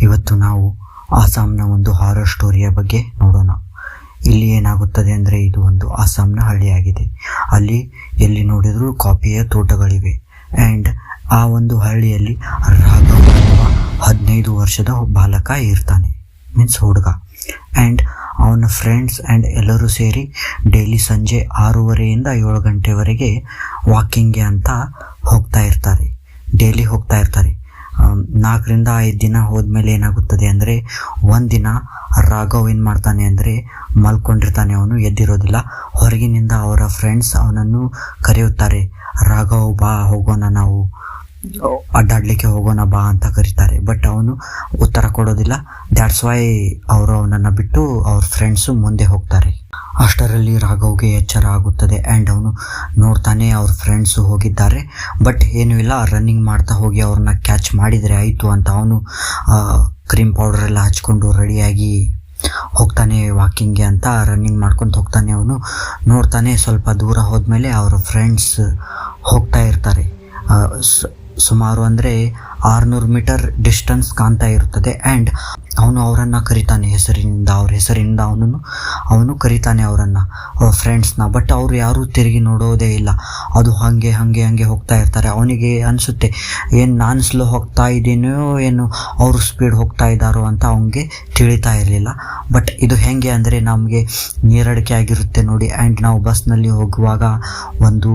ಇವತ್ತು ನಾವು ಆಸಾಂನ ಒಂದು ಹಾರರ್ ಸ್ಟೋರಿಯ ಬಗ್ಗೆ ನೋಡೋಣ. ಇಲ್ಲಿ ಏನಾಗುತ್ತದೆ ಅಂದರೆ, ಇದು ಒಂದು ಆಸಾಂನ ಹಳ್ಳಿಯಾಗಿದೆ. ಅಲ್ಲಿ ಎಲ್ಲಿ ನೋಡಿದರೂ ಕಾಫಿಯ ತೋಟಗಳಿವೆ. ಆ್ಯಂಡ್ ಆ ಒಂದು ಹಳ್ಳಿಯಲ್ಲಿ ರಾಘವ್ ಎನ್ನುವ 15 ವರ್ಷದ ಬಾಲಕ ಇರ್ತಾನೆ, ಮೀನ್ಸ್ ಹುಡುಗ. ಆ್ಯಂಡ್ ಅವನ ಫ್ರೆಂಡ್ಸ್ ಆ್ಯಂಡ್ ಎಲ್ಲರೂ ಸೇರಿ ಡೈಲಿ ಸಂಜೆ 6:30 7 ಗಂಟೆವರೆಗೆ ವಾಕಿಂಗ್ಗೆ ಅಂತ ಡೈಲಿ ಹೋಗ್ತಾ ಇರ್ತಾರೆ. 4 5 ದಿನ ಹೋದ್ಮೇಲೆ ಏನಾಗುತ್ತದೆ ಅಂದರೆ, ಒಂದಿನ ರಾಘವ್ ಏನು ಮಾಡ್ತಾನೆ ಅಂದರೆ, ಮಲ್ಕೊಂಡಿರ್ತಾನೆ. ಅವನು ಎದ್ದಿರೋದಿಲ್ಲ. ಹೊರಗಿನಿಂದ ಅವರ ಫ್ರೆಂಡ್ಸ್ ಅವನನ್ನು ಕರೆಯುತ್ತಾರೆ. ರಾಘವ್ ಬಾ, ಹೋಗೋಣ, ನಾವು ಅಡ್ಡಾಡ್ಲಿಕ್ಕೆ ಹೋಗೋಣ ಬಾ ಅಂತ ಕರೀತಾರೆ. ಬಟ್ ಅವನು ಉತ್ತರ ಕೊಡೋದಿಲ್ಲ. ದ್ಯಾಟ್ಸ್ ವೈ ಅವರು ಅವನನ್ನು ಬಿಟ್ಟು ಅವ್ರ ಫ್ರೆಂಡ್ಸು ಮುಂದೆ ಹೋಗ್ತಾರೆ. ಅಷ್ಟರಲ್ಲಿ ರಾಘವ್ಗೆ ಎಚ್ಚರ ಆಗುತ್ತದೆ. ಆ್ಯಂಡ್ ಅವನು ನೋಡ್ತಾನೆ, ಅವ್ರ ಫ್ರೆಂಡ್ಸು ಹೋಗಿದ್ದಾರೆ, ಬಟ್ ಏನೂ ಇಲ್ಲ, ರನ್ನಿಂಗ್ ಮಾಡ್ತಾ ಹೋಗಿ ಅವ್ರನ್ನ ಕ್ಯಾಚ್ ಮಾಡಿದರೆ ಆಯಿತು ಅಂತ ಅವನು ಕ್ರೀಮ್ ಪೌಡರೆಲ್ಲ ಹಚ್ಕೊಂಡು ರೆಡಿಯಾಗಿ ಹೋಗ್ತಾನೆ ವಾಕಿಂಗ್ಗೆ ಅಂತ. ರನ್ನಿಂಗ್ ಮಾಡ್ಕೊಂಡು ಹೋಗ್ತಾನೆ. ಅವನು ನೋಡ್ತಾನೆ, ಸ್ವಲ್ಪ ದೂರ ಹೋದ್ಮೇಲೆ ಅವರ ಫ್ರೆಂಡ್ಸ್ ಹೋಗ್ತಾ ಇರ್ತಾರೆ. ಸುಮಾರು ಅಂದರೆ 600 ಮೀಟರ್ ಡಿಸ್ಟೆನ್ಸ್ ಕಾಣ್ತಾ ಇರುತ್ತದೆ. ಆ್ಯಂಡ್ ಅವನು ಅವರನ್ನು ಕರಿತಾನೆ ಹೆಸರಿನಿಂದ. ಅವ್ರ ಹೆಸರಿನಿಂದ ಅವನು ಕರಿತಾನೆ ಅವರನ್ನು, ಅವ್ರ ಫ್ರೆಂಡ್ಸ್ನ. ಬಟ್ ಅವರು ಯಾರೂ ತಿರುಗಿ ನೋಡೋದೇ ಇಲ್ಲ. ಅದು ಹಾಗೆ ಹೋಗ್ತಾ ಇರ್ತಾರೆ. ಅವನಿಗೆ ಅನಿಸುತ್ತೆ, ಏನು ನಾನು ಸ್ಲೋ ಹೋಗ್ತಾ ಇದ್ದೀನೋ ಏನು ಅವರು ಸ್ಪೀಡ್ ಹೋಗ್ತಾ ಇದ್ದಾರೋ ಅಂತ ಅವನಿಗೆ ತಿಳಿತಾ ಇರಲಿಲ್ಲ. ಬಟ್ ಇದು ಹೇಗೆ ಅಂದರೆ, ನಮಗೆ ನೀರಡಿಕೆ ಆಗಿರುತ್ತೆ ನೋಡಿ. ಆ್ಯಂಡ್ ನಾವು ಬಸ್ನಲ್ಲಿ ಹೋಗುವಾಗ ಒಂದು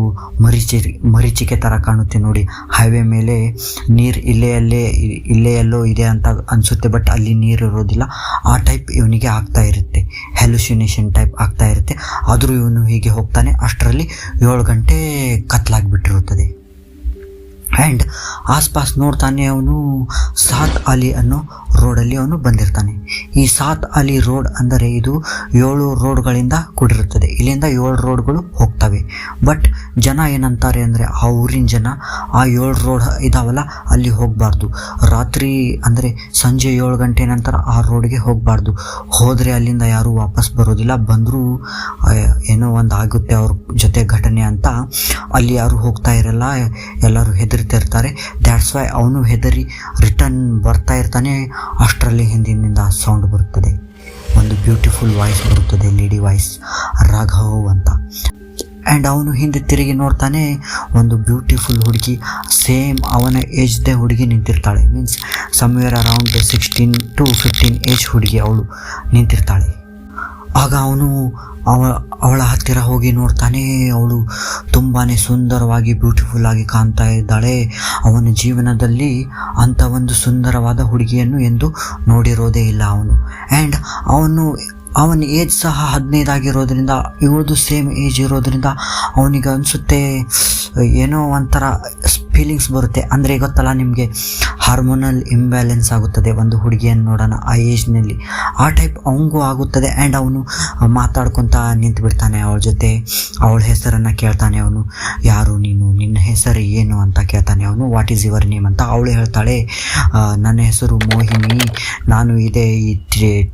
ಮರೀಚಿಕೆ ಥರ ಕಾಣುತ್ತೆ ನೋಡಿ, ಹೈವೇ ಮೇಲೆ ನೀರು ಇಲ್ಲೇ ಎಲ್ಲೋ ಇದೆ ಅಂತ ಅನಿಸುತ್ತೆ, ಬಟ್ ಅಲ್ಲಿ ನೀರು ಇರೋದಿಲ್ಲ. ಆ ಟೈಪ್ ಇವನಿಗೆ ಆಗ್ತಾ ಇರುತ್ತೆ, ಹ್ಯಾಲುಸಿನೇಷನ್ ಟೈಪ್ ಆಗ್ತಾ ಇರುತ್ತೆ. ಆದರೂ ಇವನು ಹೀಗೆ ಹೋಗ್ತಾನೆ. ಅಷ್ಟರಲ್ಲಿ 7 ಗಂಟೆ ಕತ್ಲಾಗಿಬಿಟ್ಟಿರುತ್ತದೆ. ಆ್ಯಂಡ್ ಆಸ್ಪಾಸ್ ನೋಡ್ತಾನೆ, ಅವನು ಸಾತ್ ಅಲಿ ಅನ್ನೋ ರೋಡಲ್ಲಿ ಅವನು ಬಂದಿರ್ತಾನೆ. ಈ ಸಾತ್ ಅಲಿ ರೋಡ್ ಅಂದರೆ ಇದು 7 ರೋಡ್ಗಳಿಂದ ಕೂಡಿರುತ್ತದೆ. ಇಲ್ಲಿಂದ 7 ರೋಡ್ಗಳು ಹೋಗ್ತವೆ. ಬಟ್ ಜನ ಏನಂತಾರೆ ಅಂದರೆ, ಆ ಊರಿನ ಜನ ಆ 7 ರೋಡ್ ಇದಾವಲ್ಲ ಅಲ್ಲಿ ಹೋಗಬಾರ್ದು. ರಾತ್ರಿ ಅಂದರೆ ಸಂಜೆ 7 ಗಂಟೆ ನಂತರ ಆ ರೋಡ್ಗೆ ಹೋಗಬಾರ್ದು. ಹೋದರೆ ಅಲ್ಲಿಂದ ಯಾರೂ ವಾಪಸ್ ಬರೋದಿಲ್ಲ. ಬಂದರೂ ಏನೋ ಒಂದು ಆಗುತ್ತೆ ಅವ್ರ ಜೊತೆ ಘಟನೆ ಅಂತ ಅಲ್ಲಿ ಯಾರು ಹೋಗ್ತಾ ಇರಲ್ಲ, ಎಲ್ಲರೂ ಹೆದರ್ತಿರ್ತಾರೆ. ದ್ಯಾಟ್ಸ್ ವೈ ಅವನು ಹೆದರಿ ರಿಟರ್ನ್ ಬರ್ತಾ ಇರ್ತಾನೆ. ಅಷ್ಟರಲ್ಲಿ ಹಿಂದಿನಿಂದ ಸೌಂಡ್ ಬರುತ್ತದೆ, ಒಂದು ಬ್ಯೂಟಿಫುಲ್ ವಾಯ್ಸ್ ಬರುತ್ತದೆ, ಲೇಡಿ ವಾಯ್ಸ್, ರಾಘವ್ ಅಂತ. ಆ್ಯಂಡ್ ಅವನು ಹಿಂದೆ ತಿರುಗಿ ನೋಡ್ತಾನೆ, ಒಂದು ಬ್ಯೂಟಿಫುಲ್ ಹುಡುಗಿ, ಸೇಮ್ ಅವನ ಏಜ್ದೇ ಹುಡುಗಿ ನಿಂತಿರ್ತಾಳೆ. Means somewhere around 16 to 15 age ಹುಡುಗಿ ಅವಳು ನಿಂತಿರ್ತಾಳೆ. ಆಗ ಅವನು ಅವಳ ಹತ್ತಿರ ಹೋಗಿ ನೋಡ್ತಾನೆ. ಅವಳು ತುಂಬಾ ಸುಂದರವಾಗಿ ಬ್ಯೂಟಿಫುಲ್ ಆಗಿ ಕಾಣ್ತಾ ಇದ್ದಾಳೆ. ಅವನ ಜೀವನದಲ್ಲಿ ಅಂಥ ಒಂದು ಸುಂದರವಾದ ಹುಡುಗಿಯನ್ನು ಎಂದು ನೋಡಿರೋದೇ ಇಲ್ಲ ಅವನು. ಆ್ಯಂಡ್ ಅವನ ಏಜ್ ಸಹ 15 ಆಗಿರೋದ್ರಿಂದ, ಇವಳದು ಸೇಮ್ ಏಜ್ ಇರೋದ್ರಿಂದ ಅವನಿಗೆ ಅನಿಸುತ್ತೆ, ಏನೋ ಒಂಥರ ಫೀಲಿಂಗ್ಸ್ ಬರುತ್ತೆ. ಅಂದರೆ ಗೊತ್ತಲ್ಲ ನಿಮಗೆ, ಹಾರ್ಮೋನಲ್ ಇಂಬ್ಯಾಲೆನ್ಸ್ ಆಗುತ್ತದೆ ಒಂದು ಹುಡುಗಿಯನ್ನು ನೋಡೋಣ ಆ ಏಜ್ನಲ್ಲಿ, ಆ ಟೈಪ್ ಅವನಿಗೂ ಆಗುತ್ತದೆ. ಆ್ಯಂಡ್ ಅವನು ಮಾತಾಡ್ಕೊತ ನಿಂತು ಬಿಡ್ತಾನೆ ಅವಳ ಜೊತೆ. ಅವಳ ಹೆಸರನ್ನು ಕೇಳ್ತಾನೆ ಅವನು, ಯಾರು ನೀನು, ನಿನ್ನ ಹೆಸರು ಏನು ಅಂತ ಕೇಳ್ತಾನೆ ಅವನು. ವಾಟ್ ಈಸ್ ಯುವರ್ ನೇಮ್ ಅಂತ. ಅವಳು ಹೇಳ್ತಾಳೆ, ನನ್ನ ಹೆಸರು ಮೋಹಿನಿ, ನಾನು ಇದೇ ಈ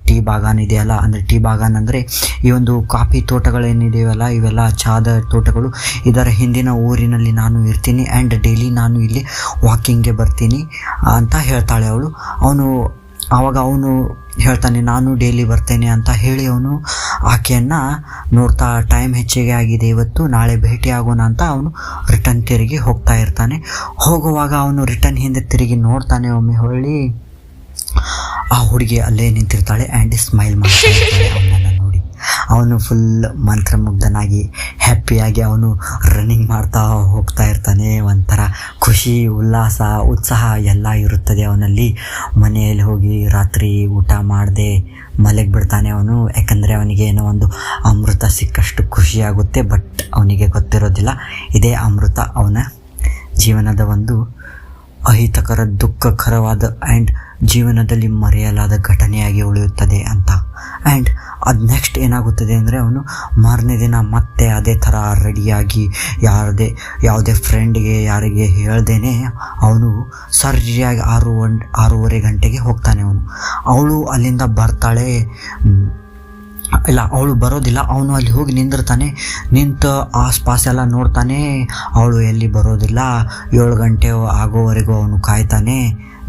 ಟೀ ಬಾಗಾನ್ ಇದೆಯಲ್ಲ, ಅಂದರೆ ಟೀ ಬಾಗಾನ್ ಅಂದರೆ ಈ ಒಂದು ಕಾಫಿ ತೋಟಗಳೇನಿದೆಯಲ್ಲ, ಇವೆಲ್ಲ ಚಾದ ತೋಟಗಳು, ಇದರ ಹಿಂದಿನ ಊರಿನಲ್ಲಿ ನಾನು ಇರ್ತೀನಿ. ಆ್ಯಂಡ್ ಡೈಲಿ ನಾನು ಇಲ್ಲಿ ವಾಕಿಂಗ್ಗೆ ಬರ್ತೀನಿ ಅಂತ ಹೇಳ್ತಾಳೆ ಅವಳು. ಆವಾಗ ಅವನು ಹೇಳ್ತಾನೆ, ನಾನು ಡೈಲಿ ಬರ್ತೇನೆ ಅಂತ ಹೇಳಿ ಅವನು ಆಕೆಯನ್ನು ನೋಡ್ತಾ, ಟೈಮ್ ಹೆಚ್ಚಿಗೆ ಆಗಿದೆ ಇವತ್ತು, ನಾಳೆ ಭೇಟಿ ಆಗೋಣ ಅಂತ ಅವನು ರಿಟರ್ನ್ ತಿರುಗಿ ಹೋಗ್ತಾ ಇರ್ತಾನೆ. ಹೋಗುವಾಗ ಅವನು ರಿಟರ್ನ್ ಹಿಂದೆ ತಿರುಗಿ ನೋಡ್ತಾನೆ. ಒಮ್ಮೆ ಹೊಳ್ಳಿ ಆ ಹುಡುಗಿ ಅಲ್ಲೇ ನಿಂತಿರ್ತಾಳೆ ಆ್ಯಂಡ್ ಸ್ಮೈಲ್ ಮಾಡ್ತಾ ಇರ್ತಾಳೆ ಅವನನ್ನು ನೋಡಿ. ಅವನು ಫುಲ್ ಮಂತ್ರಮುಗ್ಧನಾಗಿ ಹ್ಯಾಪಿಯಾಗಿ ಅವನು ರನ್ನಿಂಗ್ ಮಾಡ್ತಾ ಹೋಗ್ತಾ ಇರ್ತಾನೆ. ಒಂಥರ ಖುಷಿ, ಉಲ್ಲಾಸ, ಉತ್ಸಾಹ ಎಲ್ಲ ಇರುತ್ತದೆ ಅವನಲ್ಲಿ. ಮನೆಯಲ್ಲಿ ಹೋಗಿ ರಾತ್ರಿ ಊಟ ಮಾಡದೆ ಮಲಗಿ ಬಿಡ್ತಾನೆ ಅವನು. ಯಾಕಂದರೆ ಅವನಿಗೆ ಏನೋ ಒಂದು ಅಮೃತ ಸಿಕ್ಕಷ್ಟು ಖುಷಿಯಾಗುತ್ತೆ. ಬಟ್ ಅವನಿಗೆ ಗೊತ್ತಿರೋದಿಲ್ಲ, ಇದೇ ಅಮೃತ ಅವನ ಜೀವನದ ಒಂದು ಅಹಿತಕರ, ದುಃಖಕರವಾದ ಆ್ಯಂಡ್ ಜೀವನದಲ್ಲಿ ಮರೆಯಲಾದ ಘಟನೆಯಾಗಿ ಉಳಿಯುತ್ತದೆ ಅಂತ. ಆ್ಯಂಡ್ ಅದು ನೆಕ್ಸ್ಟ್ ಏನಾಗುತ್ತದೆ ಅಂದರೆ, ಅವನು ಮಾರನೇ ದಿನ ಮತ್ತೆ ಅದೇ ಥರ ರೆಡಿಯಾಗಿ ಯಾವುದೇ ಫ್ರೆಂಡ್ಗೆ ಯಾರಿಗೆ ಹೇಳ್ದೇನೆ ಅವನು ಸರಿಯಾಗಿ 6:30 ಗಂಟೆಗೆ ಹೋಗ್ತಾನೆ ಅವನು. ಅವಳು ಅಲ್ಲಿಂದ ಬರ್ತಾಳೆ. ಇಲ್ಲ, ಅವಳು ಬರೋದಿಲ್ಲ. ಅವನು ಅಲ್ಲಿ ಹೋಗಿ ನಿಂದಿರ್ತಾನೆ. ನಿಂತು ಆಸ್ಪಾಸ್ ಎಲ್ಲ ನೋಡ್ತಾನೆ. ಅವಳು ಎಲ್ಲಿ ಬರೋದಿಲ್ಲ. 7 ಗಂಟೆ ಆಗೋವರೆಗೂ ಅವನು ಕಾಯ್ತಾನೆ.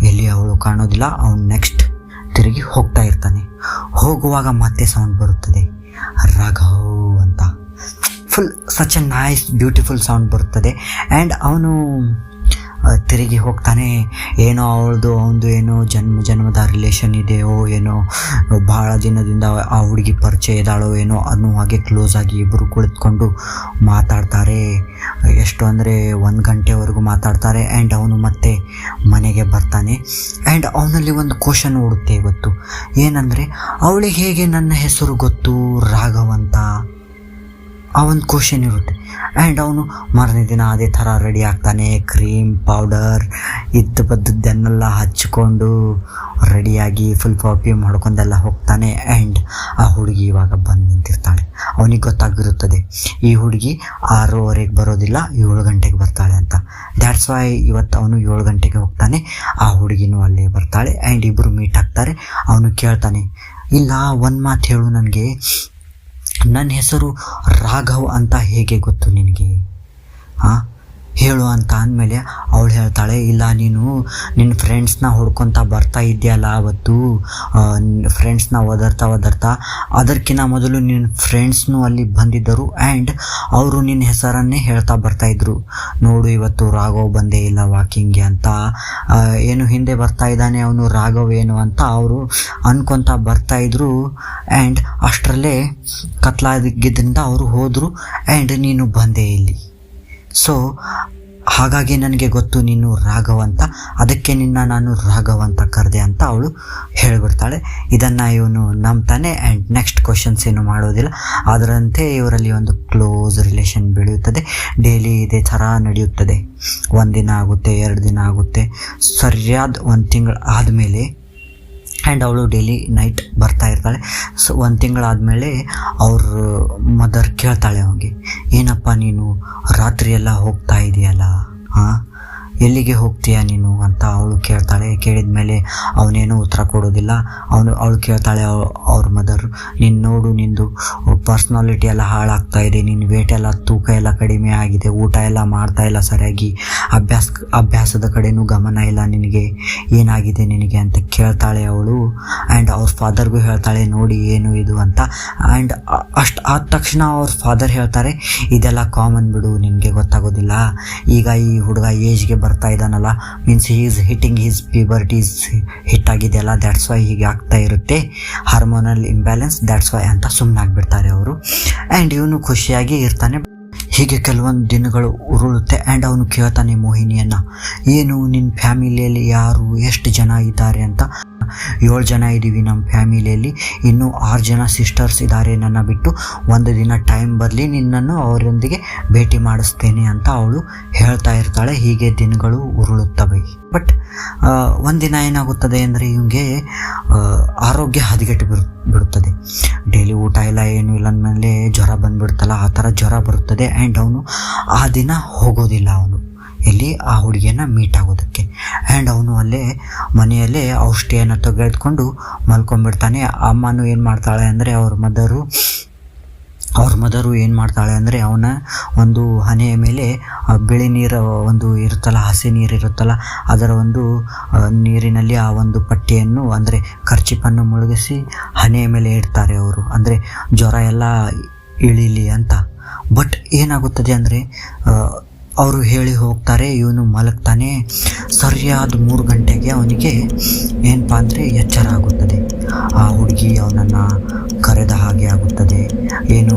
ಎಲ್ಲಿ ಅವಳು ಕಾಣೋದಿಲ್ಲ. ಅವನು ನೆಕ್ಸ್ಟ್ ತಿರುಗಿ ಹೋಗ್ತಾ ಇರ್ತಾನೆ. ಹೋಗುವಾಗ ಮತ್ತೆ ಸೌಂಡ್ ಬರುತ್ತದೆ, ರಾಘವ್ ಅಂತ. Full such A nice beautiful sound ಬರುತ್ತದೆ. ಆ್ಯಂಡ್ ಅವನು ತಿರುಗಿ ಹೋಗ್ತಾನೆ. ಏನೋ ಅವನದು ಏನೋ ಜನ್ಮದ ರಿಲೇಷನ್ ಇದೆಯೋ ಏನೋ, ಭಾಳ ದಿನದಿಂದ ಆ ಹುಡುಗಿ ಪರಿಚಯ ಇದ್ದಾಳೋ ಏನೋ ಅನ್ನೋ ಹಾಗೆ ಕ್ಲೋಸ್ ಆಗಿ ಇಬ್ಬರು ಕುಳಿತುಕೊಂಡು ಮಾತಾಡ್ತಾರೆ. ಎಷ್ಟು ಅಂದರೆ 1 ಗಂಟೆವರೆಗೂ ಮಾತಾಡ್ತಾರೆ. ಆ್ಯಂಡ್ ಅವನು ಮತ್ತೆ ಮನೆಗೆ ಬರ್ತಾನೆ. ಆ್ಯಂಡ್ ಅವನಲ್ಲಿ ಒಂದು ಕ್ವಶನ್ ಓಡುತ್ತೆ ಇವತ್ತು, ಏನಂದರೆ ಅವಳಿಗೆ ಹೇಗೆ ನನ್ನ ಹೆಸರು ಗೊತ್ತು ರಾಘವ್ ಅಂತ, ಆ ಒಂದು ಕ್ವಶನ್ ಇರುತ್ತೆ. ಆ್ಯಂಡ್ ಅವನು ಮಾರನೇ ದಿನ ಅದೇ ಥರ ರೆಡಿ ಆಗ್ತಾನೆ, ಕ್ರೀಮ್ ಪೌಡರ್ ಬದ್ದನ್ನೆಲ್ಲ ಹಚ್ಚಿಕೊಂಡು ರೆಡಿಯಾಗಿ ಫುಲ್ ಪರ್ಫ್ಯೂಮ್ ಹೊಡ್ಕೊಂಡೆಲ್ಲ ಹೋಗ್ತಾನೆ. ಆ್ಯಂಡ್ ಆ ಹುಡುಗಿ ಇವಾಗ ಬಂದು ನಿಂತಿರ್ತಾಳೆ. ಅವನಿಗೆ ಗೊತ್ತಾಗಿರುತ್ತದೆ ಈ ಹುಡುಗಿ 6:15 ಬರೋದಿಲ್ಲ, 7 ಗಂಟೆಗೆ ಬರ್ತಾಳೆ ಅಂತ. ದ್ಯಾಟ್ಸ್ ವೈ ಇವತ್ತು ಅವನು 7 ಗಂಟೆಗೆ ಹೋಗ್ತಾನೆ. ಆ ಹುಡುಗಿನೂ ಅಲ್ಲೇ ಬರ್ತಾಳೆ. ಆ್ಯಂಡ್ ಇಬ್ಬರು ಮೀಟ್ ಆಗ್ತಾರೆ. ಅವನು ಕೇಳ್ತಾನೆ, ಇಲ್ಲ ಒಂದು ಮಾತು ಹೇಳು ನನಗೆ, ನನ್ನ ಹೆಸರು ರಾಘವ್ ಅಂತ ಹೇಗೆ ಗೊತ್ತು ನಿನಗೆ, ಹೇಳು ಅಂತ ಅಂದಮೇಲೆ ಅವಳು ಹೇಳ್ತಾಳೆ, ಇಲ್ಲ ನೀನು ನಿನ್ನ ಫ್ರೆಂಡ್ಸ್ನ ಹೊಡ್ಕೊತ ಬರ್ತಾ ಇದೆಯಲ್ಲ ಅವತ್ತು, ಫ್ರೆಂಡ್ಸ್ನ ಒದರ್ತಾ ಅದಕ್ಕಿಂತ ಮೊದಲು ನಿನ್ನ ಫ್ರೆಂಡ್ಸ್ನೂ ಅಲ್ಲಿ ಬಂದಿದ್ದರು. ಆ್ಯಂಡ್ ಅವರು ನಿನ್ನ ಹೆಸರನ್ನೇ ಹೇಳ್ತಾ ಬರ್ತಾಯಿದ್ರು, ನೋಡು ಇವತ್ತು ರಾಘವ್ ಬಂದೇ ಇಲ್ಲ ವಾಕಿಂಗ್ಗೆ ಅಂತ, ಏನು ಹಿಂದೆ ಬರ್ತಾ ಇದ್ದಾನೆ ಅವನು ರಾಘವ್ ಏನು ಅಂತ ಅವರು ಅನ್ಕೊತ ಬರ್ತಾಯಿದ್ರು. ಆ್ಯಂಡ್ ಅಷ್ಟರಲ್ಲೇ ಕತ್ಲಾಗಿದ್ದರಿಂದ ಅವರು ಹೋದರು. ಆ್ಯಂಡ್ ನೀನು ಬಂದೇ ಇಲ್ಲಿ. ಸೊ ಹಾಗಾಗಿ ನನಗೆ ಗೊತ್ತು ನೀನು ರಾಘವ್ ಅಂತ, ಅದಕ್ಕೆ ನಾನು ರಾಘವ್ ಅಂತ ಕರೆದೆ ಅಂತ ಅವಳು ಹೇಳಿಬಿಡ್ತಾಳೆ. ಇದನ್ನು ಇವನು ನಂಬ್ತಾನೆ. ಆ್ಯಂಡ್ ನೆಕ್ಸ್ಟ್ ಕ್ವಶನ್ಸ್ ಏನು ಮಾಡೋದಿಲ್ಲ. ಅದರಂತೆ ಇವರಲ್ಲಿ ಒಂದು ಕ್ಲೋಸ್ ರಿಲೇಷನ್ ಬೆಳೆಯುತ್ತದೆ. ಡೈಲಿ ಇದೇ ಥರ ನಡೆಯುತ್ತದೆ. 1 ದಿನ ಆಗುತ್ತೆ, 2 ದಿನ ಆಗುತ್ತೆ, ಸರಿಯಾದ 1 ತಿಂಗಳು ಆದಮೇಲೆ. ಆ್ಯಂಡ್ ಅವಳು ಡೈಲಿ ನೈಟ್ ಬರ್ತಾ ಇರ್ತಾಳೆ. ಸೊ 1 ತಿಂಗಳಾದಮೇಲೆ ಅವ್ರ ಮದರ್ ಕೇಳ್ತಾಳೆ ಅವನಿಗೆ, ಏನಪ್ಪ ನೀನು ರಾತ್ರಿಯೆಲ್ಲ ಹೋಗ್ತಾ ಇದೆಯಲ್ಲ, ಎಲ್ಲಿಗೆ ಹೋಗ್ತೀಯಾ ನೀನು ಅಂತ ಅವಳು ಕೇಳ್ತಾಳೆ. ಕೇಳಿದ ಮೇಲೆ ಅವನೇನು ಉತ್ತರ ಕೊಡೋದಿಲ್ಲ. ಅವಳು ಕೇಳ್ತಾಳೆ ಅವ್ರ ಮದರ್, ನೀನು ನೋಡು ನಿಂದು ಪರ್ಸ್ನಾಲಿಟಿ ಎಲ್ಲ ಹಾಳಾಗ್ತಾ ಇದೆ, ನಿನ್ನ ವೇಟ್ ಎಲ್ಲ ತೂಕ ಎಲ್ಲ ಕಡಿಮೆ ಆಗಿದೆ, ಊಟ ಎಲ್ಲ ಮಾಡ್ತಾ ಇಲ್ಲ ಸರಿಯಾಗಿ, ಅಭ್ಯಾಸದ ಕಡೆನೂ ಗಮನ ಇಲ್ಲ ನಿನಗೆ, ಏನಾಗಿದೆ ನಿನಗೆ ಅಂತ ಕೇಳ್ತಾಳೆ ಅವಳು. ಆ್ಯಂಡ್ ಅವ್ರ ಫಾದರ್ಗೂ ಹೇಳ್ತಾಳೆ, ನೋಡಿ ಏನು ಇದು ಅಂತ. ಆ್ಯಂಡ್ ಅಷ್ಟು ಆದ ತಕ್ಷಣ ಅವ್ರ ಫಾದರ್ ಹೇಳ್ತಾರೆ, ಇದೆಲ್ಲ ಕಾಮನ್ ಬಿಡು, ನಿನಗೆ ಗೊತ್ತಾಗೋದಿಲ್ಲ, ಈಗ ಈ ಹುಡುಗ ಏಜ್ಗೆ ಬರ್ತಾ ಇದ್ದಾನಲ್ಲ, means is hitting his puberties hit ಆಗಿದೆಯಲ್ಲ, ದ್ಯಾಟ್ಸ್ ವೈ ಹೀಗೆ ಆಗ್ತಾ ಇರುತ್ತೆ, ಹಾರ್ಮೋನಲ್ ಇಂಬ್ಯಾಲೆನ್ಸ್, ದ್ಯಾಟ್ಸ್ ವೈ ಅಂತ ಸುಮ್ಮನಾಗ್ಬಿಡ್ತಾರೆ ಅವರು. ಆ್ಯಂಡ್ ಇವನು ಖುಷಿಯಾಗಿ ಇರ್ತಾನೆ. ಹೀಗೆ ಕೆಲವೊಂದು ದಿನಗಳು ಉರುಳುತ್ತೆ. ಆ್ಯಂಡ್ ಅವನು ಕೇಳ್ತಾನೆ ಮೋಹಿನಿಯನ್ನು, ಏನು ನಿನ್ನ ಫ್ಯಾಮಿಲಿಯಲ್ಲಿ ಯಾರು ಎಷ್ಟು ಜನ ಇದ್ದಾರೆ ಅಂತ. 7 ಜನ ಇದ್ದೀವಿ ನಮ್ಮ ಫ್ಯಾಮಿಲಿಯಲ್ಲಿ, ಇನ್ನೂ 6 ಜನ ಸಿಸ್ಟರ್ಸ್ ಇದ್ದಾರೆ ನನ್ನ ಬಿಟ್ಟು, ಒಂದು ದಿನ ಟೈಮ್ ಬರಲಿ ನಿನ್ನನ್ನು ಅವರೊಂದಿಗೆ ಭೇಟಿ ಮಾಡಿಸ್ತೇನೆ ಅಂತ ಅವಳು ಹೇಳ್ತಾ ಇರ್ತಾಳೆ. ಹೀಗೆ ದಿನಗಳು ಉರುಳುತ್ತವೆ. ಬಟ್ ಒಂದಿನ ಏನಾಗುತ್ತದೆ ಅಂದರೆ ಇವನಿಗೆ ಆರೋಗ್ಯ ಹದಗೆಟ್ಟು ಬಿಡುತ್ತದೆ. ಡೈಲಿ ಊಟ ಇಲ್ಲ ಏನೂ ಇಲ್ಲ ಅಂದಮೇಲೆ ಜ್ವರ ಬಂದುಬಿಡ್ತಲ್ಲ, ಆ ಥರ ಜ್ವರ ಬರುತ್ತದೆ. ಆ್ಯಂಡ್ ಅವನು ಆ ದಿನ ಹೋಗೋದಿಲ್ಲ, ಅವನು ಎಲ್ಲಿ ಆ ಹುಡುಗಿಯನ್ನು ಮೀಟ್ ಆಗೋದಕ್ಕೆ. ಆ್ಯಂಡ್ ಅವನು ಅಲ್ಲೇ ಮನೆಯಲ್ಲೇ ಔಷಧಿಯನ್ನು ತೆಗೆದುಕೊಂಡು ಮಲ್ಕೊಂಡ್ಬಿಡ್ತಾನೆ. ಅಮ್ಮನೂ ಏನು ಮಾಡ್ತಾಳೆ ಅಂದರೆ ಅವ್ರ ಮದರು ಏನು ಮಾಡ್ತಾಳೆ ಅಂದರೆ ಅವನ ಒಂದು ಹಣೆಯ ಮೇಲೆ ಬಿಳಿ ನೀರು ಒಂದು ಇರುತ್ತಲ್ಲ, ಹಸಿ ನೀರು ಇರುತ್ತಲ್ಲ, ಅದರ ಒಂದು ನೀರಿನಲ್ಲಿ ಆ ಒಂದು ಪಟ್ಟಿಯನ್ನು ಅಂದರೆ ಕರ್ಚಿಪನ್ನು ಮುಳುಗಿಸಿ ಹಣೆಯ ಮೇಲೆ ಇಡ್ತಾರೆ ಅವರು, ಅಂದರೆ ಜ್ವರ ಎಲ್ಲ ಇಳಿಲಿ ಅಂತ. ಬಟ್ ಏನಾಗುತ್ತದೆ ಅಂದರೆ ಅವರು ಹೇಳಿ ಹೋಗ್ತಾರೆ, ಇವನು ಮಲಗ್ತಾನೆ. ಸರಿಯಾದ 3 ಗಂಟೆಗೆ ಅವನಿಗೆ ಏನಪ್ಪ ಅಂದರೆ ಎಚ್ಚರ ಆಗುತ್ತದೆ. ಆ ಹುಡುಗಿ ಅವನನ್ನು ಕರೆದ ಹಾಗೆ ಆಗುತ್ತದೆ. ಏನು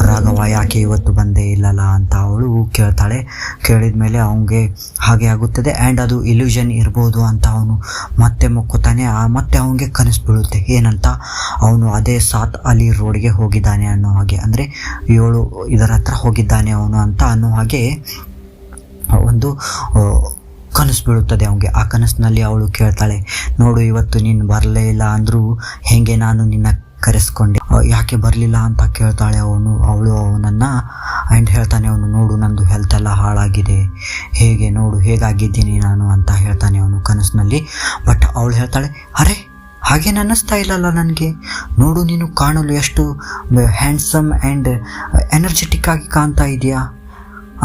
ರಾಘವ ಯಾಕೆ ಇವತ್ತು ಬಂದೇ ಇಲ್ಲಲ್ಲ ಅಂತ ಅವಳು ಕೇಳ್ತಾಳೆ. ಕೇಳಿದ ಮೇಲೆ ಅವನಿಗೆ ಹಾಗೆ ಆಗುತ್ತದೆ. ಆ್ಯಂಡ್ ಅದು ಇಲ್ಯೂಷನ್ ಇರ್ಬೋದು ಅಂತ ಅವನು ಮತ್ತೆ ಮುಕ್ಕುತ್ತಾನೆ. ಮತ್ತೆ ಅವನಿಗೆ ಕನಸು ಬೀಳುತ್ತೆ, ಏನಂತ ಅವನು ಅದೇ ಸಾತ್ ಅಲಿ ರೋಡ್ಗೆ ಹೋಗಿದ್ದಾನೆ ಅನ್ನೋ ಹಾಗೆ, ಅಂದರೆ 7 ಇದರ ಹತ್ರ ಹೋಗಿದ್ದಾನೆ ಅವನು ಅಂತ ಅನ್ನೋ ಹಾಗೆ ಒಂದು ಕನಸು ಬೀಳುತ್ತದೆ ಅವನಿಗೆ. ಆ ಕನಸಿನಲ್ಲಿ ಅವಳು ಕೇಳ್ತಾಳೆ, ನೋಡು ಇವತ್ತು ನೀನು ಬರಲೇ ಇಲ್ಲ ಅಂದರೂ ಹೇಗೆ ನಾನು ನಿನ್ನ ಕರೆಸ್ಕೊಂಡೆ, ಯಾಕೆ ಬರಲಿಲ್ಲ ಅಂತ ಕೇಳ್ತಾಳೆ ಅವಳು ಅವನನ್ನು. ಆ್ಯಂಡ್ ಹೇಳ್ತಾನೆ ಅವನು, ನೋಡು ನಂದು ಹೆಲ್ತ್ ಎಲ್ಲ ಹಾಳಾಗಿದೆ, ಹೇಗೆ ನೋಡು ಹೇಗಾಗಿದ್ದೀನಿ ನಾನು ಅಂತ ಹೇಳ್ತಾನೆ ಅವನು ಕನಸಿನಲ್ಲಿ. ಬಟ್ ಅವಳು ಹೇಳ್ತಾಳೆ, ಅರೆ ಹಾಗೇನು ಅನ್ನಿಸ್ತಾ ಇಲ್ಲಲ್ಲ ನನಗೆ, ನೋಡು ನೀನು ಕಾಣಲು ಎಷ್ಟು ಹ್ಯಾಂಡ್ಸಮ್ ಆ್ಯಂಡ್ ಎನರ್ಜೆಟಿಕ್ ಆಗಿ ಕಾಣ್ತಾ ಇದೆಯಾ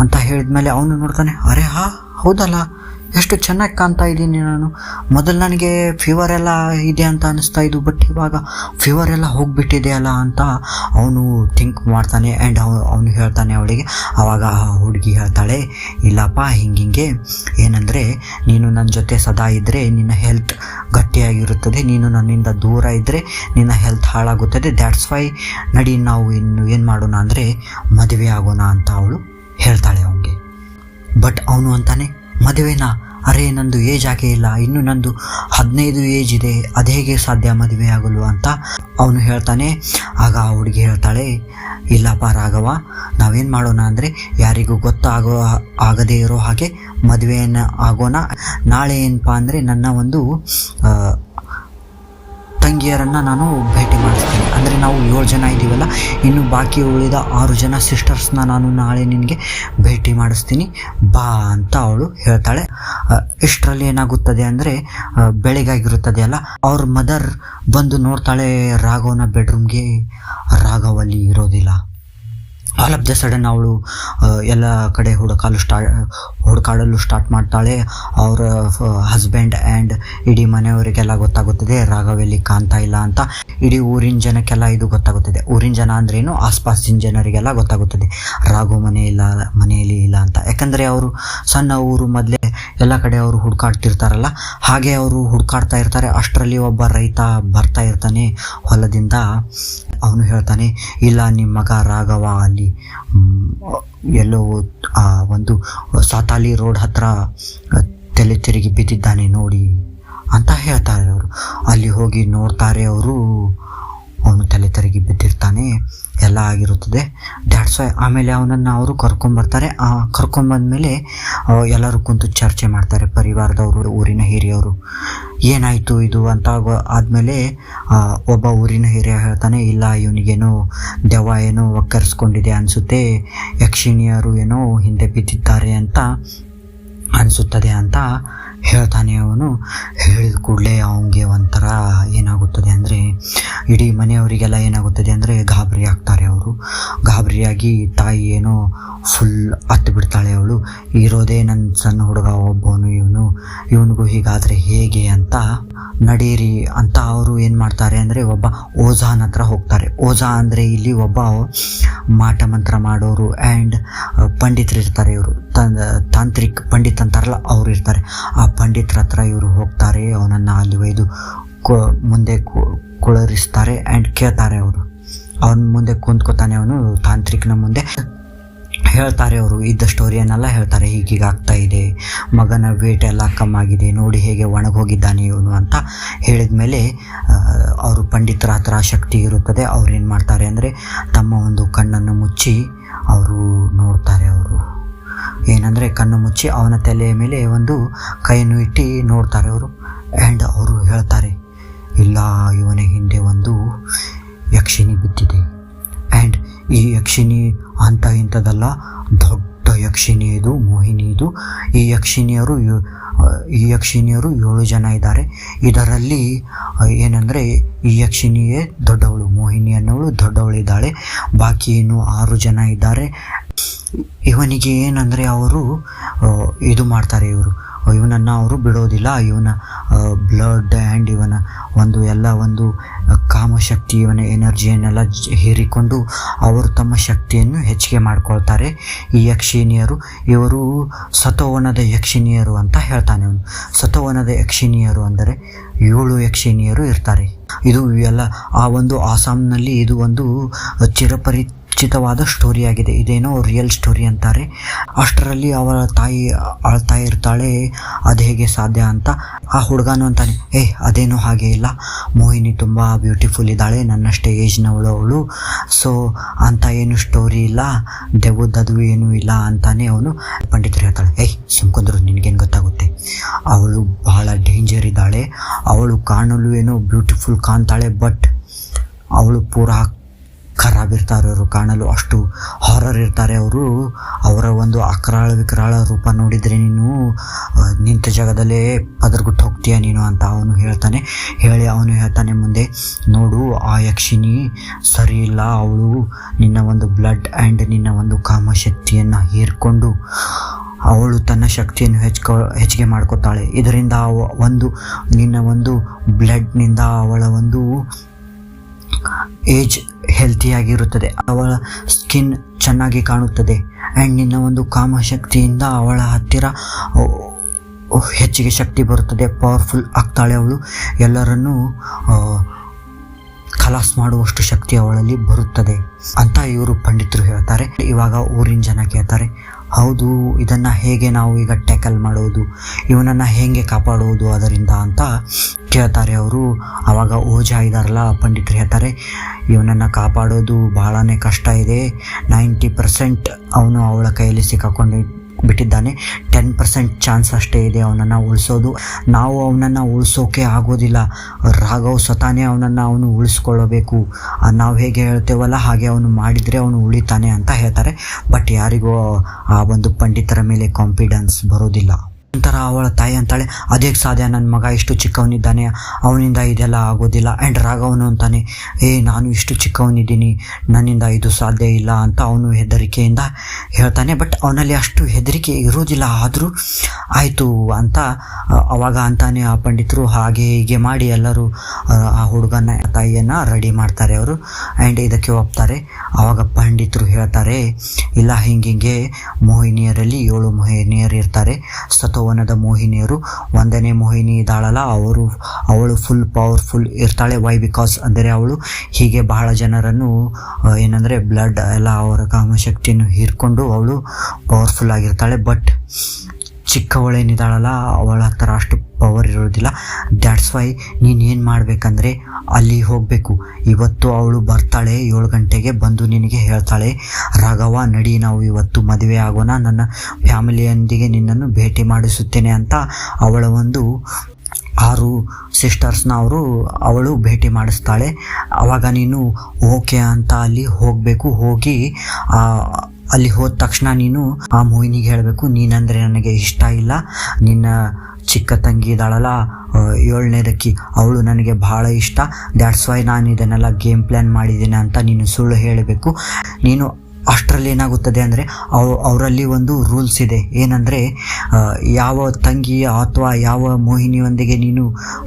ಅಂತ ಹೇಳಿದ್ಮೇಲೆ ಅವನು ನೋಡ್ತಾನೆ, ಅರೆ ಹೌದಲ್ಲ ಎಷ್ಟು ಚೆನ್ನಾಗಿ ಕಾಣ್ತಾ ಇದ್ದೀನಿ ನಾನು. ಮೊದಲು ನನಗೆ ಫೀವರ್ ಎಲ್ಲ ಇದೆ ಅಂತ ಅನಿಸ್ತಾ ಇದ್ದು, ಬಟ್ ಇವಾಗ ಫೀವರ್ ಎಲ್ಲ ಹೋಗಿಬಿಟ್ಟಿದೆ ಅಲ್ಲ ಅಂತ ಅವನು ಥಿಂಕ್ ಮಾಡ್ತಾನೆ. ಆ್ಯಂಡ್ ಅವನು ಹೇಳ್ತಾನೆ ಅವಳಿಗೆ. ಆವಾಗ ಆ ಹುಡುಗಿ ಹೇಳ್ತಾಳೆ, ಇಲ್ಲಪ್ಪ ಹಿಂಗೆ ಏನಂದರೆ ನೀನು ನನ್ನ ಜೊತೆ ಸದಾ ಇದ್ದರೆ ನಿನ್ನ ಹೆಲ್ತ್ ಗಟ್ಟಿಯಾಗಿರುತ್ತದೆ, ನೀನು ನನ್ನಿಂದ ದೂರ ಇದ್ದರೆ ನಿನ್ನ ಹೆಲ್ತ್ ಹಾಳಾಗುತ್ತದೆ. ದ್ಯಾಟ್ಸ್ ವೈ ನಡಿ ನಾವು ಇನ್ನು ಏನು ಮಾಡೋಣ ಅಂದರೆ ಮದುವೆ ಆಗೋಣ ಅಂತ ಅವಳು ಹೇಳ್ತಾಳೆ ಅವನಿಗೆ. ಬಟ್ ಅವನು ಅಂತಾನೆ, ಮದುವೆನಾ? ಅರೆ ನಂದು ಏಜ್ ಆಗೇ ಇಲ್ಲ, ಇನ್ನು ನಂದು 15 ಏಜ್ ಇದೆ, ಅದು ಹೇಗೆ ಸಾಧ್ಯ ಮದುವೆ ಆಗಲು ಅಂತ ಅವನು ಹೇಳ್ತಾನೆ. ಆಗ ಆ ಹುಡುಗಿ ಹೇಳ್ತಾಳೆ, ಇಲ್ಲಪ್ಪ ರಾಘವ, ನಾವೇನು ಮಾಡೋಣ ಅಂದರೆ ಯಾರಿಗೂ ಆಗದೇ ಇರೋ ಹಾಗೆ ಮದುವೆಯನ್ನು ಆಗೋಣ. ನಾಳೆ ಏನಪ್ಪ ಅಂದರೆ ನನ್ನ ಒಂದು ತಂಗಿಯರನ್ನು ನಾನು ಭೇಟಿ ಮಾಡಿಸ್ತೀನಿ. ಅಂದರೆ ನಾವು 7 ಜನ ಇದ್ದೀವಲ್ಲ, ಇನ್ನು ಬಾಕಿ ಉಳಿದ 6 ಜನ ಸಿಸ್ಟರ್ಸ್ನ ನಾನು ನಾಳೆ ನಿನಗೆ ಭೇಟಿ ಮಾಡಿಸ್ತೀನಿ ಬಾ ಅಂತ ಅವಳು ಹೇಳ್ತಾಳೆ. ಇಷ್ಟರಲ್ಲಿ ಏನಾಗುತ್ತದೆ ಅಂದರೆ ಬೆಳಗಾಗಿರುತ್ತದೆ ಅಲ್ಲ, ಅವ್ರ ಮದರ್ ಬಂದು ನೋಡ್ತಾಳೆ ರಾಘವನ ಬೆಡ್ರೂಮ್ಗೆ. ರಾಘವಲ್ಲಿ ಇರೋದಿಲ್ಲ. ಆಲ್ ಆಫ್ ದ ಸಡನ್ ಅವಳು ಎಲ್ಲ ಕಡೆ ಹುಡುಕಾಡಲು ಸ್ಟಾರ್ಟ್ ಮಾಡ್ತಾಳೆ. ಅವರ ಹಸ್ಬೆಂಡ್ ಆ್ಯಂಡ್ ಇಡೀ ಮನೆಯವರಿಗೆಲ್ಲ ಗೊತ್ತಾಗುತ್ತದೆ ರಾಘವೆಲ್ಲಿ ಕಾಣ್ತಾ ಇಲ್ಲ ಅಂತ. ಇಡೀ ಊರಿನ ಜನಕ್ಕೆಲ್ಲ ಇದು ಗೊತ್ತಾಗುತ್ತದೆ. ಊರಿನ ಜನ ಅಂದ್ರೇನು, ಆಸ್ಪಾಸಿನ ಜನರಿಗೆಲ್ಲ ಗೊತ್ತಾಗುತ್ತದೆ ರಾಘವ್ ಮನೆಯಲ್ಲಿ ಇಲ್ಲ ಅಂತ. ಯಾಕಂದರೆ ಅವರು ಸಣ್ಣ ಊರು, ಮೊದಲೇ ಎಲ್ಲ ಕಡೆ ಅವರು ಹುಡುಕಾಡ್ತಿರ್ತಾರಲ್ಲ, ಹಾಗೆ ಅವರು ಹುಡುಕಾಡ್ತಾ ಇರ್ತಾರೆ. ಅಷ್ಟರಲ್ಲಿ ಒಬ್ಬ ರೈತ ಬರ್ತಾ ಇರ್ತಾನೆ ಹೊಲದಿಂದ. ಅವನು ಹೇಳ್ತಾನೆ, ಇಲ್ಲ ನಿಮ್ಮ ಮಗ ರಾಘವ ಅಲ್ಲಿ ಎಲ್ಲೋ ಆ ಒಂದು ಸಾತಾಲಿ ರೋಡ್ ಹತ್ರ ತಲೆ ತಿರುಗಿ ಬಿದ್ದಿದ್ದಾನೆ ನೋಡಿ ಅಂತ ಹೇಳ್ತಾರೆ ಅವರು. ಅಲ್ಲಿ ಹೋಗಿ ನೋಡ್ತಾರೆ ಅವರು, ಅವನು ತಲೆ ತಿರುಗಿ ಬಿದ್ದಿರ್ತಾನೆ, ಎಲ್ಲ ಆಗಿರುತ್ತದೆ. ದ್ಯಾಟ್ಸ್ ವೈ ಆಮೇಲೆ ಅವನನ್ನು ಅವರು ಕರ್ಕೊಂಬರ್ತಾರೆ. ಕರ್ಕೊಂಬಂದ್ಮೇಲೆ ಎಲ್ಲರೂ ಕುಂತು ಚರ್ಚೆ ಮಾಡ್ತಾರೆ, ಪರಿವಾರದವರು, ಊರಿನ ಹಿರಿಯವರು. ಏನಾಯಿತು ಇದು ಅಂತ ಆದಮೇಲೆ ಒಬ್ಬ ಊರಿನ ಹಿರಿಯ ಹೇಳ್ತಾನೆ, ಇಲ್ಲ ಇವನಿಗೇನೋ ದೆವ್ವ ಏನೋ ಒಕ್ಕರಿಸ್ಕೊಂಡಿದೆ ಅನಿಸುತ್ತೆ, ಯಕ್ಷಿಣಿಯರು ಏನೋ ಹಿಂದೆ ಬಿದ್ದಿದ್ದಾರೆ ಅಂತ ಅನಿಸುತ್ತದೆ ಅಂತ ಹೇಳ್ತಾನೆ ಅವನು. ಹೇಳಿದ ಕೂಡಲೇ ಅವನಿಗೆ ಒಂಥರ ಏನಾಗುತ್ತದೆ ಅಂದರೆ, ಇಡೀ ಮನೆಯವರಿಗೆಲ್ಲ ಏನಾಗುತ್ತದೆ ಅಂದರೆ ಗಾಬರಿ ಆಗ್ತಾರೆ ಅವರು. ಗಾಬರಿಯಾಗಿ ತಾಯಿ ಏನೋ ಫುಲ್ ಹತ್ತು ಬಿಡ್ತಾಳೆ ಅವಳು. ಇರೋದೇ ನನ್ನ ಸಣ್ಣ ಹುಡುಗ ಒಬ್ಬವನು, ಇವನಿಗೂ ಹೀಗಾದರೆ ಹೇಗೆ ಅಂತ ನಡೀರಿ ಅಂತ ಅವರು ಏನು ಮಾಡ್ತಾರೆ ಅಂದರೆ ಒಬ್ಬ ಓಝಾನ ಹತ್ರ ಹೋಗ್ತಾರೆ. ಓಝಾ ಅಂದರೆ ಇಲ್ಲಿ ಒಬ್ಬ ಮಾಟ ಮಂತ್ರ ಮಾಡೋರು ಆ್ಯಂಡ್ ಪಂಡಿತರು ಇರ್ತಾರೆ. ಇವರು ತಾಂತ್ರಿಕ್ ಪಂಡಿತ್ ಅಂತಾರಲ್ಲ, ಅವರು ಇರ್ತಾರೆ. ಆ ಪಂಡಿತರ ಹತ್ರ ಇವರು ಹೋಗ್ತಾರೆ. ಅವನನ್ನು ಅಲ್ಲಿ ಒಯ್ದು ಮುಂದೆ ಕುಳರಿಸ್ತಾರೆ ಆ್ಯಂಡ್ ಕೇಳ್ತಾರೆ. ಅವನ ಮುಂದೆ ಕುಂತ್ಕೋತಾನೆ ಅವನು, ತಾಂತ್ರಿಕನ ಮುಂದೆ ಹೇಳ್ತಾರೆ. ಅವರು ಇದ್ದ ಸ್ಟೋರಿಯನ್ನೆಲ್ಲ ಹೇಳ್ತಾರೆ, ಹೀಗೀಗ ಆಗ್ತಾ ಇದೆ, ಮಗನ ವೇಟ್ ಎಲ್ಲ ಕಮ್ಮಾಗಿದೆ, ನೋಡಿ ಹೇಗೆ ಒಣಗೋಗಿದ್ದಾನೆ ಇವನು ಅಂತ ಹೇಳಿದ ಮೇಲೆ ಅವರು ಪಂಡಿತರ ಹತ್ರ ಶಕ್ತಿ ಇರುತ್ತದೆ. ಅವ್ರು ಏನು ಮಾಡ್ತಾರೆ ಅಂದರೆ ತಮ್ಮ ಒಂದು ಕಣ್ಣನ್ನು ಮುಚ್ಚಿ ಅವರು ನೋಡ್ತಾರೆ. ಅವರು ಏನಂದರೆ ಕಣ್ಣು ಮುಚ್ಚಿ ಅವನ ತಲೆಯ ಮೇಲೆ ಒಂದು ಕೈಯನ್ನು ಇಟ್ಟು ನೋಡ್ತಾರೆ ಅವರು. ಆ್ಯಂಡ್ ಅವರು ಹೇಳ್ತಾರೆ, ಇಲ್ಲ ಇವನ ಹಿಂದೆ ಒಂದು ಯಕ್ಷಿಣಿ ಬಿದ್ದಿದೆ. ಆ್ಯಂಡ್ ಈ ಯಕ್ಷಿಣಿ ಅಂತ ಇಂಥದ್ದಲ್ಲ, ದೊಡ್ಡ ಯಕ್ಷಿಣಿ ಇದು, ಮೋಹಿನಿ ಇದು. ಈ ಯಕ್ಷಿಣಿಯರು 7 ಜನ ಇದ್ದಾರೆ. ಇದರಲ್ಲಿ ಏನಂದರೆ ಈ ಯಕ್ಷಿಣಿಯೇ ದೊಡ್ಡವಳು, ಮೋಹಿನಿ ಅನ್ನೋಳು ದೊಡ್ಡವಳಿದ್ದಾಳೆ. ಬಾಕಿ ಇನ್ನು 6 ಜನ ಇದ್ದಾರೆ. ಇವನಿಗೆ ಏನಂದರೆ ಅವರು ಇದು ಮಾಡ್ತಾರೆ, ಇವನನ್ನು ಅವರು ಬಿಡೋದಿಲ್ಲ. ಇವನ ಬ್ಲಡ್ ಆ್ಯಂಡ್ ಇವನ ಒಂದು ಕಾಮಶಕ್ತಿ, ಇವನ ಎನರ್ಜಿಯನ್ನೆಲ್ಲ ಹೀರಿಕೊಂಡು ಅವರು ತಮ್ಮ ಶಕ್ತಿಯನ್ನು ಹೆಚ್ಚಿಗೆ ಮಾಡ್ಕೊಳ್ತಾರೆ. ಈ ಯಕ್ಷಿಣಿಯರು ಇವರು ಸತೋವನದ ಯಕ್ಷಿಣಿಯರು ಅಂತ ಹೇಳ್ತಾನೆ ಅವನು. ಸತೋವನದ ಯಕ್ಷಿಣಿಯರು ಅಂದರೆ 7 ಯಕ್ಷಿಣಿಯರು ಇರ್ತಾರೆ. ಇದು ಎಲ್ಲ ಆ ಒಂದು ಆಸಾಮ್ನಲ್ಲಿ ಇದು ಒಂದು ಚಿರಪರಿಚಿತವಾದ ಸ್ಟೋರಿ ಆಗಿದೆ. ಇದೇನೋ ರಿಯಲ್ ಸ್ಟೋರಿ ಅಂತಾರೆ. ಅಷ್ಟರಲ್ಲಿ ಅವಳ ತಾಯಿ ಅಳ್ತಾ ಇರ್ತಾಳೆ, ಅದು ಹೇಗೆ ಸಾಧ್ಯ ಅಂತ. ಆ ಹುಡುಗನು ಅಂತಾನೆ, ಅದೇನೋ ಹಾಗೆ ಇಲ್ಲ, ಮೋಹಿನಿ ತುಂಬ ಬ್ಯೂಟಿಫುಲ್ ಇದ್ದಾಳೆ, ನನ್ನಷ್ಟೇ ಏಜ್ನವಳು ಅವಳು, ಸೊ ಅಂತ ಏನು ಸ್ಟೋರಿ ಇಲ್ಲ, ದೆವ್ವದ್ದು ಏನೂ ಇಲ್ಲ ಅಂತಾನೆ ಅವನು. ಪಂಡಿತರು ಹೇಳ್ತಾಳೆ, ಸುಮ್ಕೊಂಡ್ರು, ನಿನಗೇನು ಗೊತ್ತಾಗುತ್ತೆ, ಅವಳು ಬಹಳ ಡೇಂಜರ್ ಇದ್ದಾಳೆ, ಅವಳು ಕಾಣಲು ಏನೋ ಬ್ಯೂಟಿಫುಲ್ ಕಾಣ್ತಾಳೆ, ಬಟ್ ಅವಳು ಪೂರಾ ಖರಾಬ್ ಇರ್ತಾರೆ. ಅವರು ಕಾಣಲು ಅಷ್ಟು ಹಾರರ್ ಇರ್ತಾರೆ. ಅವರ ಒಂದು ವಿಕರಾಳ ರೂಪ ನೋಡಿದರೆ ನೀನು ನಿಂತ ಜಾಗದಲ್ಲೇ ಪದರ್ಗುಟ್ಟು ಹೋಗ್ತೀಯ ನೀನು ಅಂತ ಅವನು ಹೇಳ್ತಾನೆ ಮುಂದೆ, ನೋಡು ಆ ಯಕ್ಷಿಣಿ ಸರಿ ಇಲ್ಲ, ಅವಳು ನಿನ್ನ ಒಂದು ಬ್ಲಡ್ ಆ್ಯಂಡ್ ನಿನ್ನ ಒಂದು ಕಾಮಶಕ್ತಿಯನ್ನು ಹೀರ್ಕೊಂಡು ಅವಳು ತನ್ನ ಶಕ್ತಿಯನ್ನು ಹೆಚ್ಚಿಗೆ ಮಾಡ್ಕೋತಾಳೆ. ಇದರಿಂದ ನಿನ್ನ ಒಂದು ಬ್ಲಡ್ನಿಂದ ಅವಳ ಒಂದು ಏಜ್ ಹೆಲ್ತಿಯಾಗಿರುತ್ತದೆ, ಅವಳ ಸ್ಕಿನ್ ಚೆನ್ನಾಗಿ ಕಾಣುತ್ತದೆ. ಆ್ಯಂಡ್ ನಿನ್ನ ಒಂದು ಕಾಮಶಕ್ತಿಯಿಂದ ಅವಳ ಹತ್ತಿರ ಹೆಚ್ಚಿಗೆ ಶಕ್ತಿ ಬರುತ್ತದೆ, ಪವರ್ಫುಲ್ ಆಗ್ತಾಳೆ ಅವಳು. ಎಲ್ಲರನ್ನೂ ಖಲಾಸ್ ಮಾಡುವಷ್ಟು ಶಕ್ತಿ ಅವಳಲ್ಲಿ ಬರುತ್ತದೆ ಅಂತ ಇವರು ಪಂಡಿತರು ಹೇಳ್ತಾರೆ. ಇವಾಗ ಊರಿನ ಜನ ಕೇಳ್ತಾರೆ, ಹೌದು ಇದನ್ನು ಹೇಗೆ ನಾವು ಈಗ ಟ್ಯಾಕಲ್ ಮಾಡೋದು, ಇವನನ್ನು ಹೇಗೆ ಕಾಪಾಡುವುದು ಅದರಿಂದ ಅಂತ ಕೇಳ್ತಾರೆ ಅವರು. ಆವಾಗ ಓಜಾ ಇದ್ದಾರಲ್ಲ ಪಂಡಿತರು ಹೇಳ್ತಾರೆ, ಇವನನ್ನು ಕಾಪಾಡೋದು ಭಾಳನೇ ಕಷ್ಟ ಇದೆ. 90% ಅವನು ಅವಳ ಕೈಯಲ್ಲಿ ಸಿಕ್ಕಾಕೊಂಡು ಬಿಟ್ಟಿದ್ದಾನೆ. 10% ಚಾನ್ಸ್ ಅಷ್ಟೇ ಇದೆ ಅವನನ್ನು ಉಳಿಸೋದು. ನಾವು ಅವನನ್ನು ಉಳಿಸೋಕೆ ಆಗೋದಿಲ್ಲ. ರಾಘವ್ ಸ್ವತಃನೇ ಅವನು ಉಳಿಸ್ಕೊಳ್ಳಬೇಕು. ನಾವು ಹೇಗೆ ಹೇಳ್ತೇವಲ್ಲ ಹಾಗೆ ಅವನು ಮಾಡಿದರೆ ಅವನು ಉಳಿತಾನೆ ಅಂತ ಹೇಳ್ತಾರೆ. ಬಟ್ ಯಾರಿಗೂ ಆ ಒಂದು ಪಂಡಿತರ ಮೇಲೆ ಕಾನ್ಫಿಡೆನ್ಸ್ ಬರೋದಿಲ್ಲ. ನಂತರ ಅವಳ ತಾಯಿ ಅಂತಾಳೆ, ಅದೇಗೆ ಸಾಧ್ಯ, ನನ್ನ ಮಗ ಇಷ್ಟು ಚಿಕ್ಕವನಿದ್ದಾನೆ, ಅವನಿಂದ ಇದೆಲ್ಲ ಆಗೋದಿಲ್ಲ. ಆ್ಯಂಡ್ ರಾಘವನು ಅಂತಾನೆ, ನಾನು ಇಷ್ಟು ಚಿಕ್ಕವನಿದ್ದೀನಿ, ನನ್ನಿಂದ ಇದು ಸಾಧ್ಯ ಇಲ್ಲ ಅಂತ ಅವನು ಹೆದರಿಕೆಯಿಂದ ಹೇಳ್ತಾನೆ. ಬಟ್ ಅವನಲ್ಲಿ ಅಷ್ಟು ಹೆದರಿಕೆ ಇರೋದಿಲ್ಲ. ಆದರೂ ಆಯಿತು ಅಂತ ಅವಾಗ ಅಂತಾನೆ ಆ ಪಂಡಿತರು ಹಾಗೆ ಹೀಗೆ ಮಾಡಿ ಎಲ್ಲರೂ ಆ ಹುಡುಗನ ತಾಯಿಯನ್ನು ರೆಡಿ ಮಾಡ್ತಾರೆ ಅವರು. ಆ್ಯಂಡ್ ಇದಕ್ಕೆ ಒಪ್ತಾರೆ. ಆವಾಗ ಪಂಡಿತರು ಹೇಳ್ತಾರೆ, ಇಲ್ಲ ಹಿಂಗೆ ಮೋಹಿನಿಯರಲ್ಲಿ 7 ಮೋಹಿನಿಯರು ಇರ್ತಾರೆ. ಸತೋವನದ ಮೋಹಿನಿಯರು 1ನೇ ಮೋಹಿನಿ ಇದ್ದಾಳಲ್ಲ ಅವಳು ಫುಲ್ ಪವರ್ಫುಲ್ ಇರ್ತಾಳೆ. ವೈ ಬಿಕಾಸ್ ಅಂದರೆ ಅವಳು ಹೀಗೆ ಬಹಳ ಜನರನ್ನು ಏನಂದರೆ ಬ್ಲಡ್ ಎಲ್ಲ ಅವರ ಕಾಮಶಕ್ತಿಯನ್ನು ಹೀರ್ಕೊಂಡು ಅವಳು ಪವರ್ಫುಲ್ ಆಗಿರ್ತಾಳೆ. ಬಟ್ ಚಿಕ್ಕವಳೇನಿದ್ದಾಳಲ್ಲ ಅವಳ ಹತ್ರ ಅಷ್ಟು ಪವರ್ ಇರೋದಿಲ್ಲ. ದ್ಯಾಟ್ಸ್ ವೈ ನೀನೇನು ಮಾಡಬೇಕಂದ್ರೆ ಅಲ್ಲಿ ಹೋಗಬೇಕು. ಇವತ್ತು ಅವಳು ಬರ್ತಾಳೆ 7 ಗಂಟೆಗೆ, ಬಂದು ನಿನಗೆ ಹೇಳ್ತಾಳೆ, ರಾಘವ ನಡಿ ನಾವು ಇವತ್ತು ಮದುವೆ ಆಗೋಣ, ನನ್ನ ಫ್ಯಾಮಿಲಿಯೊಂದಿಗೆ ನಿನ್ನನ್ನು ಭೇಟಿ ಮಾಡಿಸುತ್ತೇನೆ ಅಂತ ಅವಳ ಒಂದು 6 ಸಿಸ್ಟರ್ಸ್ನ ಅವಳು ಭೇಟಿ ಮಾಡಿಸ್ತಾಳೆ. ಆವಾಗ ನೀನು ಓಕೆ ಅಂತ ಅಲ್ಲಿ ಹೋಗಬೇಕು. ಹೋಗಿ ಅಲ್ಲಿ ಹೋದ ತಕ್ಷಣ ನೀನು ಆ ಮೋಹಿನಿಗೆ ಹೇಳಬೇಕು, ನೀನಂದರೆ ನನಗೆ ಇಷ್ಟ ಇಲ್ಲ, ನಿನ್ನ ಚಿಕ್ಕ ತಂಗಿ ಇದ್ದಾಳಲ್ಲ 7ನೇದಕ್ಕಿ ಅವಳು ನನಗೆ ಭಾಳ ಇಷ್ಟ, ದ್ಯಾಟ್ಸ್ ವೈ ನಾನು ಇದನ್ನೆಲ್ಲ ಗೇಮ್ ಪ್ಲ್ಯಾನ್ ಮಾಡಿದ್ದೇನೆ ಅಂತ ನೀನು ಸುಳ್ಳು ಹೇಳಬೇಕು. ನೀನು ಅಷ್ಟರಲ್ಲಿ ಏನಾಗುತ್ತದೆ ಅಂದರೆ ಅವರಲ್ಲಿ ಒಂದು ರೂಲ್ಸ್ ಇದೆ. ಏನಂದರೆ ಯಾವ ತಂಗಿ ಅಥವಾ ಯಾವ ಮೋಹಿನಿಯೊಂದಿಗೆ ನೀನು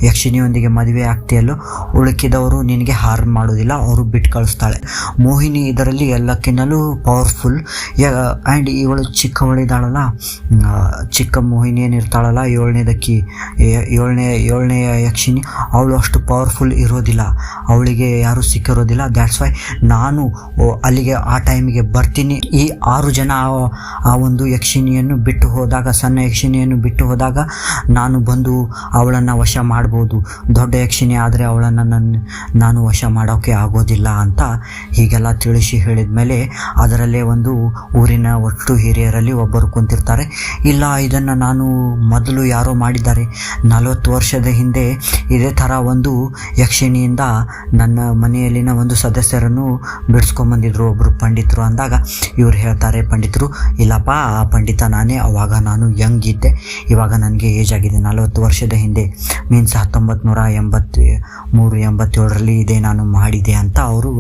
ಯಕ್ಷಿಣಿಯೊಂದಿಗೆ ಮದುವೆ ಆಗ್ತೀಯಲ್ಲೋ ಉಳುಕಿದವರು ನಿನಗೆ ಹಾರ್ಮ್ ಮಾಡೋದಿಲ್ಲ, ಅವರು ಬಿಟ್ಟು ಕಳಿಸ್ತಾಳೆ. ಮೋಹಿನಿ ಇದರಲ್ಲಿ ಎಲ್ಲಕ್ಕಿಂತಲೂ ಪವರ್ಫುಲ್. ಆ್ಯಂಡ್ ಇವಳು ಚಿಕ್ಕವಳಿದ್ದಾಳಲ್ಲ, ಚಿಕ್ಕ ಮೋಹಿನಿ ಏನಿರ್ತಾಳಲ್ಲ 7ನೇದಕ್ಕಿ, 7ನೇ ಯಕ್ಷಿಣಿ, ಅವಳು ಅಷ್ಟು ಪವರ್ಫುಲ್ ಇರೋದಿಲ್ಲ, ಅವಳಿಗೆ ಯಾರೂ ಸಿಕ್ಕಿರೋದಿಲ್ಲ. ದ್ಯಾಟ್ಸ್ ವೈ ನಾನು ಅಲ್ಲಿಗೆ ಆ ಟೈಮಿಗೆ ಬರ್ತೀನಿ. ಈ 6 ಜನ ಆ ಒಂದು ಯಕ್ಷಿಣಿಯನ್ನು ಬಿಟ್ಟು ಹೋದಾಗ, ಸಣ್ಣ ಯಕ್ಷಿಣಿಯನ್ನು ಬಿಟ್ಟು ಹೋದಾಗ ನಾನು ಬಂದು ಅವಳನ್ನು ವಶ ಮಾಡ್ಬೋದು. ದೊಡ್ಡ ಯಕ್ಷಿಣಿ ಆದರೆ ಅವಳನ್ನು ನಾನು ವಶ ಮಾಡೋಕ್ಕೆ ಆಗೋದಿಲ್ಲ ಅಂತ ಹೀಗೆಲ್ಲ ತಿಳಿಸಿ ಹೇಳಿದ ಮೇಲೆ ಅದರಲ್ಲೇ ಒಂದು ಊರಿನ ಒಟ್ಟು ಹಿರಿಯರಲ್ಲಿ ಒಬ್ಬರು ಕುಂತಿರ್ತಾರೆ. ಇಲ್ಲ, ಇದನ್ನು ನಾನು ಮೊದಲು ಯಾರೋ ಮಾಡಿದ್ದಾರೆ, 40 ವರ್ಷದ ಹಿಂದೆ ಇದೇ ಥರ ಒಂದು ಯಕ್ಷಿಣಿಯಿಂದ ನನ್ನ ಮನೆಯಲ್ಲಿನ ಒಂದು ಸದಸ್ಯರನ್ನು ಬಿಡಿಸ್ಕೊಂಬಂದಿದ್ರು ಒಬ್ಬರು ಪಂಡಿತರು ಅಂದಾಗ ಇವ್ರು ಹೇಳ್ತಾರೆ ಪಂಡಿತರು, ಇಲ್ಲಪ್ಪ ಆ ಪಂಡಿತ ನಾನೇ, ಅವಾಗ ನಾನು ಯಂಗ್ ಇದ್ದೆ, ಇವಾಗ ನನಗೆ ಏಜ್ ಆಗಿದೆ, 40 ವರ್ಷದ ಹಿಂದೆ ಮೀನ್ಸ್ 1983-87ರಲ್ಲಿ ಇದೇ ನಾನು ಮಾಡಿದೆ ಅಂತ ಅವರು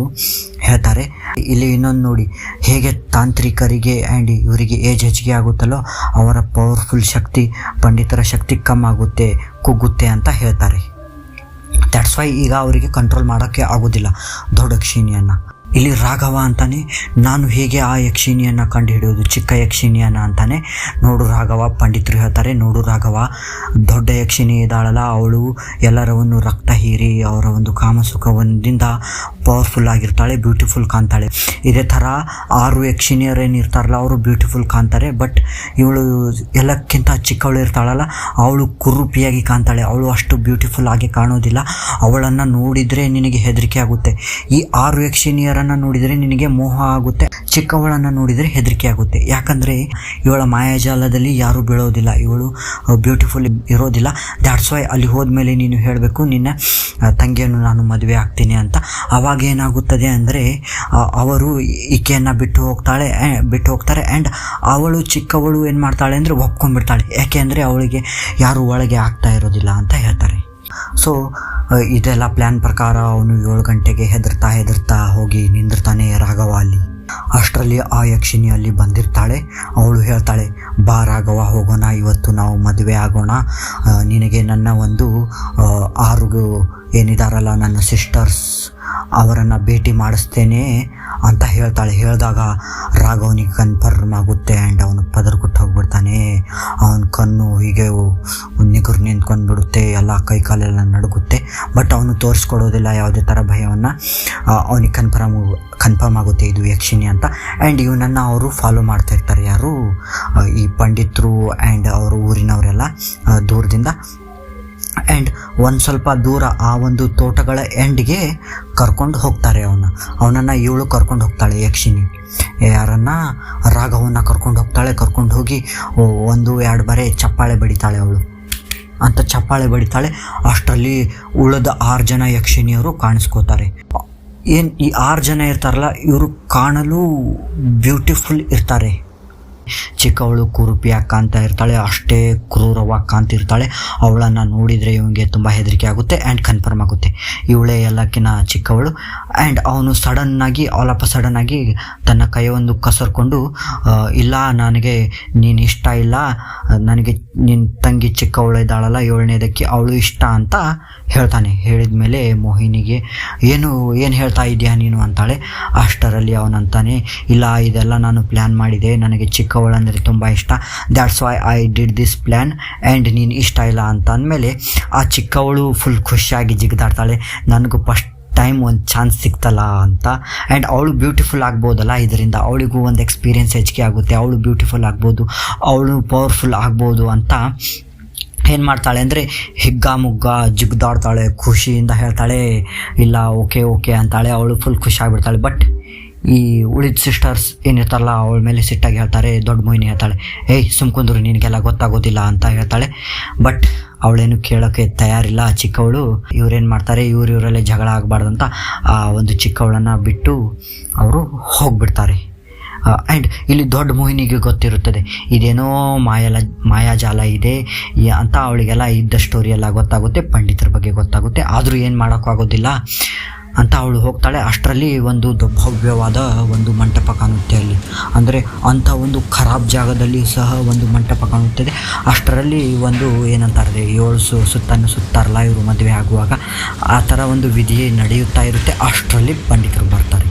ಹೇಳ್ತಾರೆ. ಇಲ್ಲಿ ಇನ್ನೊಂದು ನೋಡಿ, ಹೇಗೆ ತಾಂತ್ರಿಕರಿಗೆ ಆ್ಯಂಡ್ ಇವರಿಗೆ ಏಜ್ ಹೆಚ್ಚಿಗೆ ಆಗುತ್ತಲ್ಲೋ ಅವರ ಪವರ್ಫುಲ್ ಶಕ್ತಿ, ಪಂಡಿತರ ಶಕ್ತಿ ಕಮ್ಮಾಗುತ್ತೆ, ಕುಗ್ಗುತ್ತೆ ಅಂತ ಹೇಳ್ತಾರೆ. ದ್ಯಾಟ್ಸ್ ವೈ ಈಗ ಅವರಿಗೆ ಕಂಟ್ರೋಲ್ ಮಾಡೋಕ್ಕೆ ಆಗೋದಿಲ್ಲ ದೊಡ್ಡ ಯಕ್ಷಿಣಿಯನ್ನು. ಇಲ್ಲಿ ರಾಘವ ಅಂತಾನೆ, ನಾನು ಹೇಗೆ ಆ ಯಕ್ಷಿಣಿಯನ್ನು ಕಂಡು ಹಿಡಿಯೋದು, ಚಿಕ್ಕ ಯಕ್ಷಿಣಿಯನ್ನು ಅಂತಾನೆ. ನೋಡು ರಾಘವ, ಪಂಡಿತರು ಹೇಳ್ತಾರೆ, ನೋಡು ರಾಘವ, ದೊಡ್ಡ ಯಕ್ಷಿಣಿ ಇದ್ದಾಳಲ್ಲ ಅವಳು ಎಲ್ಲರವನ್ನು ರಕ್ತ ಹೀರಿ ಅವರ ಒಂದು ಕಾಮಸುಖದಿಂದ ಪವರ್ಫುಲ್ ಆಗಿರ್ತಾಳೆ, ಬ್ಯೂಟಿಫುಲ್ ಕಾಣ್ತಾಳೆ. ಇದೇ ಥರ 6 ಯಕ್ಷಿಣಿಯರೇನಿರ್ತಾರಲ್ಲ ಅವರು ಬ್ಯೂಟಿಫುಲ್ ಕಾಣ್ತಾರೆ. ಬಟ್ ಇವಳು ಎಲ್ಲಕ್ಕಿಂತ ಚಿಕ್ಕವಳು ಇರ್ತಾಳಲ್ಲ ಅವಳು ಕುರೂಪಿಯಾಗಿ ಕಾಣ್ತಾಳೆ, ಅವಳು ಅಷ್ಟು ಬ್ಯೂಟಿಫುಲ್ ಆಗಿ ಕಾಣೋದಿಲ್ಲ. ಅವಳನ್ನು ನೋಡಿದರೆ ನಿನಗೆ ಹೆದರಿಕೆ ಆಗುತ್ತೆ. ಈ 6 ಯಕ್ಷಿಣಿಯರ ನೋಡಿದರೆ ನಿನಗೆ ಮೋಹ ಆಗುತ್ತೆ, ಚಿಕ್ಕವಳನ್ನು ನೋಡಿದರೆ ಹೆದರಿಕೆ ಆಗುತ್ತೆ. ಯಾಕಂದರೆ ಇವಳ ಮಾಯಾಜಾಲದಲ್ಲಿ ಯಾರೂ ಬೀಳೋದಿಲ್ಲ, ಇವಳು ಬ್ಯೂಟಿಫುಲ್ ಇರೋದಿಲ್ಲ. ದ್ಯಾಟ್ಸ್ ವೈ ಅಲ್ಲಿ ಹೋದ್ಮೇಲೆ ನೀನು ಹೇಳಬೇಕು, ನಿನ್ನ ತಂಗಿಯನ್ನು ನಾನು ಮದುವೆ ಆಗ್ತೀನಿ ಅಂತ. ಆವಾಗ ಏನಾಗುತ್ತದೆ ಅಂದರೆ ಅವರು ಈಕೆಯನ್ನು ಬಿಟ್ಟು ಹೋಗ್ತಾರೆ. ಆ್ಯಂಡ್ ಅವಳು ಚಿಕ್ಕವಳು ಏನು ಮಾಡ್ತಾಳೆ ಅಂದರೆ ಒಪ್ಕೊಂಡ್ಬಿಡ್ತಾಳೆ. ಯಾಕೆ ಅಂದರೆ ಅವಳಿಗೆ ಯಾರು ಒಳಗೆ ಆಗ್ತಾ ಇರೋದಿಲ್ಲ ಅಂತ ಹೇಳ್ತಾರೆ. ಸೊ ಇದೆಲ್ಲ ಪ್ಲ್ಯಾನ್ ಪ್ರಕಾರ ಅವನು 7 ಗಂಟೆಗೆ ಹೆದರ್ತಾ ಹೋಗಿ ನಿಂದಿರ್ತಾನೆ ರಾಘವ ಅಲ್ಲಿ. ಅಷ್ಟರಲ್ಲಿ ಆ ಯಕ್ಷಿಣಿ ಅಲ್ಲಿ ಬಂದಿರ್ತಾಳೆ. ಅವಳು ಹೇಳ್ತಾಳೆ, ಬಾ ರಾಘವ, ಹೋಗೋಣ, ಇವತ್ತು ನಾವು ಮದುವೆ ಆಗೋಣ, ನಿನಗೆ ನನ್ನ ಒಂದು 6 ಏನಿದಾರಲ್ಲ ನನ್ನ ಸಿಸ್ಟರ್ಸ್ ಅವರನ್ನು ಭೇಟಿ ಮಾಡಿಸ್ತೇನೆ ಅಂತ ಹೇಳ್ತಾಳೆ. ಹೇಳಿದಾಗ ರಾಘವನಿಗೆ ಕನ್ಫರ್ಮ್ ಆಗುತ್ತೆ ಆ್ಯಂಡ್ ಅವನು ಪದರ್ಕೊಟ್ಟು ಹೋಗ್ಬಿಡ್ತಾನೆ. ಅವನ ಕಣ್ಣು ಹೀಗೆ ನಿಗುರು ನಿಂತ್ಕೊಂಡು ಬಿಡುತ್ತೆ, ಎಲ್ಲ ಕೈ ಕಾಲೆಲ್ಲ ನಡುಗುತ್ತೆ. ಬಟ್ ಅವನು ತೋರಿಸ್ಕೊಡೋದಿಲ್ಲ ಯಾವುದೇ ಥರ ಭಯವನ್ನು. ಅವನಿಗೆ ಕನ್ಫರ್ಮ್ ಆಗುತ್ತೆ ಇದು ಯಕ್ಷಿಣಿ ಅಂತ. ಆ್ಯಂಡ್ ಇವನನ್ನು ಅವರು ಫಾಲೋ ಮಾಡ್ತಾ ಇರ್ತಾರೆ, ಯಾರು ಈ ಪಂಡಿತರು ಆ್ಯಂಡ್ ಅವರು ಊರಿನವರೆಲ್ಲ ದೂರದಿಂದ. ಆ್ಯಂಡ್ ಒಂದು ಸ್ವಲ್ಪ ದೂರ ಆ ಒಂದು ತೋಟಗಳ ಎಂಡ್ಗೆ ಕರ್ಕೊಂಡು ಹೋಗ್ತಾರೆ. ಅವನನ್ನು ಇವಳು ಕರ್ಕೊಂಡು ಹೋಗ್ತಾಳೆ, ಯಕ್ಷಿಣಿ ಯಾರನ್ನು, ರಾಘವನ್ನ ಕರ್ಕೊಂಡು ಹೋಗ್ತಾಳೆ. ಕರ್ಕೊಂಡು ಹೋಗಿ 1-2 ಬಾರಿ ಚಪ್ಪಾಳೆ ಬಡಿತಾಳೆ ಅವಳು. ಅಂತ ಚಪ್ಪಾಳೆ ಬಡಿತಾಳೆ. ಅಷ್ಟರಲ್ಲಿ ಉಳಿದ 6 ಜನ ಯಕ್ಷಿಣಿಯವರು ಕಾಣಿಸ್ಕೋತಾರೆ. ಏನು ಈ 6 ಜನ ಇರ್ತಾರಲ್ಲ, ಇವರು ಕಾಣಲು ಬ್ಯೂಟಿಫುಲ್ ಇರ್ತಾರೆ. ಚಿಕ್ಕವಳು ಕುರುಪಿಯಾಗಿ ಕಾಣ್ತಾ ಇರ್ತಾಳೆ, ಅಷ್ಟೇ ಕ್ರೂರವಾಗಿ ಕಾಣ್ತಿರ್ತಾಳೆ. ಅವಳನ್ನು ನೋಡಿದರೆ ಇವನಿಗೆ ತುಂಬ ಹೆದರಿಕೆ ಆಗುತ್ತೆ ಆ್ಯಂಡ್ ಕನ್ಫರ್ಮ್ ಆಗುತ್ತೆ ಇವಳೇ ಎಲ್ಲಕ್ಕಿಂತ ಚಿಕ್ಕವಳು. ಆ್ಯಂಡ್ ಅವನು ಆಲ್ ಆಫ್ ಸಡನ್ನಾಗಿ ತನ್ನ ಕೈ ಒಂದು ಕಸರ್ಕೊಂಡು, ಇಲ್ಲ ನನಗೆ ನೀನು ಇಷ್ಟ ಇಲ್ಲ, ನನಗೆ ನಿನ್ನ ತಂಗಿ ಚಿಕ್ಕವಳು ಇದ್ದಾಳಲ್ಲ 7ನೇದಕ್ಕೆ, ಅವಳು ಇಷ್ಟ ಅಂತ ಹೇಳ್ತಾನೆ. ಹೇಳಿದ ಮೇಲೆ ಮೋಹಿನಿಗೆ ಏನು ಹೇಳ್ತಾ ಇದೆಯಾ ನೀನು ಅಂತಾಳೆ. ಅಷ್ಟರಲ್ಲಿ ಅವನಂತಾನೆ, ಇಲ್ಲ ಇದೆಲ್ಲ ನಾನು ಪ್ಲ್ಯಾನ್ ಮಾಡಿದೆ, ನನಗೆ ಚಿಕ್ಕವಳಂದರೆ ತುಂಬ ಇಷ್ಟ, that's why I did this plan and ನೀನು ಇಷ್ಟ ಇಲ್ಲ ಅಂತ ಅಂದಮೇಲೆ ಆ ಚಿಕ್ಕವಳು ಫುಲ್ ಖುಷಿಯಾಗಿ ಜಿಗಿದಾಡ್ತಾಳೆ, ನನಗೂ ಫಸ್ಟ್ ಟೈಮ್ ಒಂದು ಚಾನ್ಸ್ ಸಿಕ್ತಲ್ಲ ಅಂತ. ಆ್ಯಂಡ್ ಅವಳು ಬ್ಯೂಟಿಫುಲ್ ಆಗ್ಬೋದಲ್ಲ, ಇದರಿಂದ ಅವಳಿಗೂ ಒಂದು ಎಕ್ಸ್ಪೀರಿಯೆನ್ಸ್ ಹೆಚ್ಚಿಗೆ ಆಗುತ್ತೆ, ಅವಳು ಬ್ಯೂಟಿಫುಲ್ ಆಗ್ಬೋದು, ಅವಳು ಪವರ್ಫುಲ್ ಆಗ್ಬೋದು ಅಂತ ಏನು ಮಾಡ್ತಾಳೆ ಅಂದರೆ ಹಿಗ್ಗಾಮುಗ್ಗ ಜಿಗ್ದಾಡ್ತಾಳೆ, ಖುಷಿಯಿಂದ ಹೇಳ್ತಾಳೆ, ಇಲ್ಲ ಓಕೆ ಅಂತಾಳೆ. ಅವಳು ಫುಲ್ ಖುಷಿ ಆಗಿಬಿಡ್ತಾಳೆ. ಬಟ್ ಈ ಉಳಿದ ಸಿಸ್ಟರ್ಸ್ ಏನಿರ್ತಾರಲ್ಲ ಅವಳ ಮೇಲೆ ಸಿಟ್ಟಾಗಿ ಹೇಳ್ತಾರೆ. ದೊಡ್ಡ ಮೊಯ್ನಿ ಹೇಳ್ತಾಳೆ, ಏಯ್ ಸುಮ್ಕೊಂಡ್ರು, ನಿನಗೆಲ್ಲ ಗೊತ್ತಾಗೋದಿಲ್ಲ ಅಂತ ಹೇಳ್ತಾಳೆ. ಬಟ್ ಅವಳೇನು ಕೇಳೋಕ್ಕೆ ತಯಾರಿಲ್ಲ ಚಿಕ್ಕವಳು. ಇವ್ರೇನು ಮಾಡ್ತಾರೆ, ಇವರಲ್ಲೇ ಜಗಳ ಆಗಬಾರ್ದು ಅಂತ ಆ ಒಂದು ಚಿಕ್ಕವಳನ್ನು ಬಿಟ್ಟು ಅವರು ಹೋಗ್ಬಿಡ್ತಾರೆ. ಆ್ಯಂಡ್ ಇಲ್ಲಿ ದೊಡ್ಡ ಮೋಹಿನಿಗೆ ಗೊತ್ತಿರುತ್ತದೆ ಇದೇನೋ ಮಾಯಾಜಾಲ ಇದೆ ಅಂತ. ಅವಳಿಗೆಲ್ಲ ಇದ್ದ ಸ್ಟೋರಿಯೆಲ್ಲ ಗೊತ್ತಾಗುತ್ತೆ, ಪಂಡಿತರ ಬಗ್ಗೆ ಗೊತ್ತಾಗುತ್ತೆ. ಆದರೂ ಏನು ಮಾಡೋಕ್ಕಾಗೋದಿಲ್ಲ ಅಂತ ಅವಳು ಹೋಗ್ತಾಳೆ. ಅಷ್ಟರಲ್ಲಿ ಒಂದು ಭವ್ಯವಾದ ಒಂದು ಮಂಟಪ ಕಾಣುತ್ತೆ ಅಲ್ಲಿ. ಅಂದರೆ ಅಂಥ ಒಂದು ಖರಾಬ್ ಜಾಗದಲ್ಲಿ ಸಹ ಒಂದು ಮಂಟಪ ಕಾಣುತ್ತದೆ. ಅಷ್ಟರಲ್ಲಿ ಒಂದು ಏನಂತಾರೆ, 7 ಸುತ್ತನ್ನು ಸುತ್ತಾರಲ್ಲ ಇವರು ಮದುವೆ ಆಗುವಾಗ, ಆ ಥರ ಒಂದು ವಿಧಿ ನಡೆಯುತ್ತಾ ಇರುತ್ತೆ. ಅಷ್ಟರಲ್ಲಿ ಪಂಡಿತರು ಬರ್ತಾರೆ,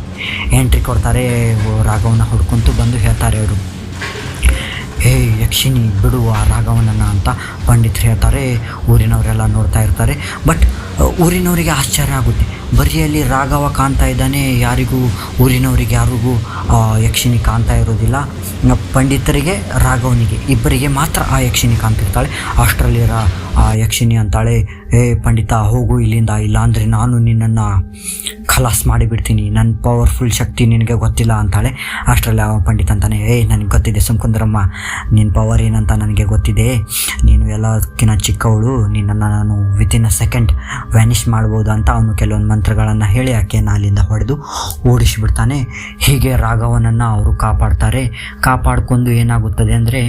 ಎಂಟ್ರಿ ಕೊಡ್ತಾರೆ. ರಾಘವನ ಹುಡ್ಕೊಂತು ಬಂದು ಹೇಳ್ತಾರೆ ಅವರು, ಹೇ ಯಕ್ಷಿಣಿ ಬಿಡು ಆ ರಾಘವನನ್ನು ಅಂತ ಪಂಡಿತರು ಹೇಳ್ತಾರೆ. ಊರಿನವರೆಲ್ಲ ನೋಡ್ತಾ ಇರ್ತಾರೆ. ಬಟ್ ಊರಿನವರಿಗೆ ಆಶ್ಚರ್ಯ ಆಗುತ್ತೆ, ಬರೀ ಅಲ್ಲಿ ರಾಘವ ಕಾಣ್ತಾ ಇದ್ದಾನೆ, ಊರಿನವರಿಗೆ ಯಾರಿಗೂ ಯಕ್ಷಿಣಿ ಕಾಣ್ತಾ ಇರೋದಿಲ್ಲ. ಪಂಡಿತರಿಗೆ ರಾಘವನಿಗೆ ಇಬ್ಬರಿಗೆ ಮಾತ್ರ ಆ ಯಕ್ಷಿಣಿ ಕಾಣ್ತಿರ್ತಾಳೆ. ಅಷ್ಟರಲ್ಲಿ ಆ ಯಕ್ಷಿಣಿ ಅಂತಾಳೆ, ಪಂಡಿತ ಹೋಗು ಇಲ್ಲಿಂದ, ಇಲ್ಲ ಅಂದರೆ ನಾನು ನಿನ್ನನ್ನು ಖಲಾಸ್ ಮಾಡಿಬಿಡ್ತೀನಿ, ನನ್ನ ಪವರ್ಫುಲ್ ಶಕ್ತಿ ನಿನಗೆ ಗೊತ್ತಿಲ್ಲ ಅಂತಾಳೆ. ಅಷ್ಟರಲ್ಲಿ ಆ ಪಂಡಿತ ಅಂತಾನೆ, ನನಗೆ ಗೊತ್ತಿದೆ ಸುಮ್ಕುಂದ್ರಮ್ಮ, ನಿನ್ನ ಪವರ್ ಏನಂತ ನನಗೆ ಗೊತ್ತಿದೆ, ನೀನು ಎಲ್ಲಕ್ಕಿಂತ ಚಿಕ್ಕವಳು, ನಿನ್ನನ್ನು ನಾನು ವಿತಿನ್ ಅ ಸೆಕೆಂಡ್ ವ್ಯಾನಿಷ್ ಮಾಡ್ಬೋದು ಅಂತ ಅವನು ಕೆಲವೊಂದು ಮಂತ್ರಗಳನ್ನು ಹೇಳಿ ಆಕೆಯನ್ನು ಅಲ್ಲಿಂದ ಹೊಡೆದು ಓಡಿಸಿಬಿಡ್ತಾನೆ. ಹೀಗೆ ರಾಘವನನ್ನು ಅವರು ಕಾಪಾಡ್ಕೊಂಡು ಏನಾಗುತ್ತದೆ ಅಂದರೆ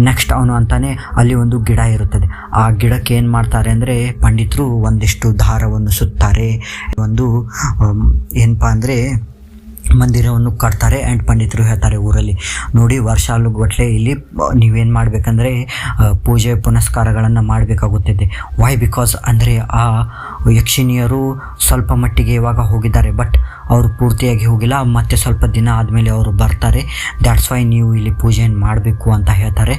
ನೆಕ್ಸ್ಟ್ ಅವನು ಅಂತಾನೆ, ಅಲ್ಲಿ ಒಂದು ಗಿಡ ಇರುತ್ತದೆ. ಆ ಗಿಡಕ್ಕೆ ಏನು ಮಾಡ್ತಾರೆ ಅಂದರೆ ಪಂಡಿತರು ಒಂದಿಷ್ಟು ದಾರವನ್ನು ಸುತ್ತಾರೆ, ಒಂದು ಏನಪ್ಪ ಅಂದರೆ ಮಂದಿರವನ್ನು ಕಟ್ತಾರೆ. ಆ್ಯಂಡ್ ಪಂಡಿತರು ಹೇಳ್ತಾರೆ ಊರಲ್ಲಿ, ನೋಡಿ ವರ್ಷಾನುಗಟ್ಟಲೆ ಇಲ್ಲಿ ನೀವೇನು ಮಾಡಬೇಕಂದ್ರೆ ಪೂಜೆ ಪುನಸ್ಕಾರಗಳನ್ನು ಮಾಡಬೇಕಾಗುತ್ತದೆ. ವೈ ಬಿಕಾಸ್ ಅಂದರೆ ಆ ಯಕ್ಷಿಣಿಯರು ಸ್ವಲ್ಪ ಮಟ್ಟಿಗೆ ಇವಾಗ ಹೋಗಿದ್ದಾರೆ, ಬಟ್ ಅವರು ಪೂರ್ತಿಯಾಗಿ ಹೋಗಿಲ್ಲ, ಮತ್ತು ಸ್ವಲ್ಪ ದಿನ ಆದಮೇಲೆ ಅವರು ಬರ್ತಾರೆ. ದ್ಯಾಟ್ಸ್ ವೈ ನೀವು ಇಲ್ಲಿ ಪೂಜೆಯನ್ನು ಮಾಡಬೇಕು ಅಂತ ಹೇಳ್ತಾರೆ.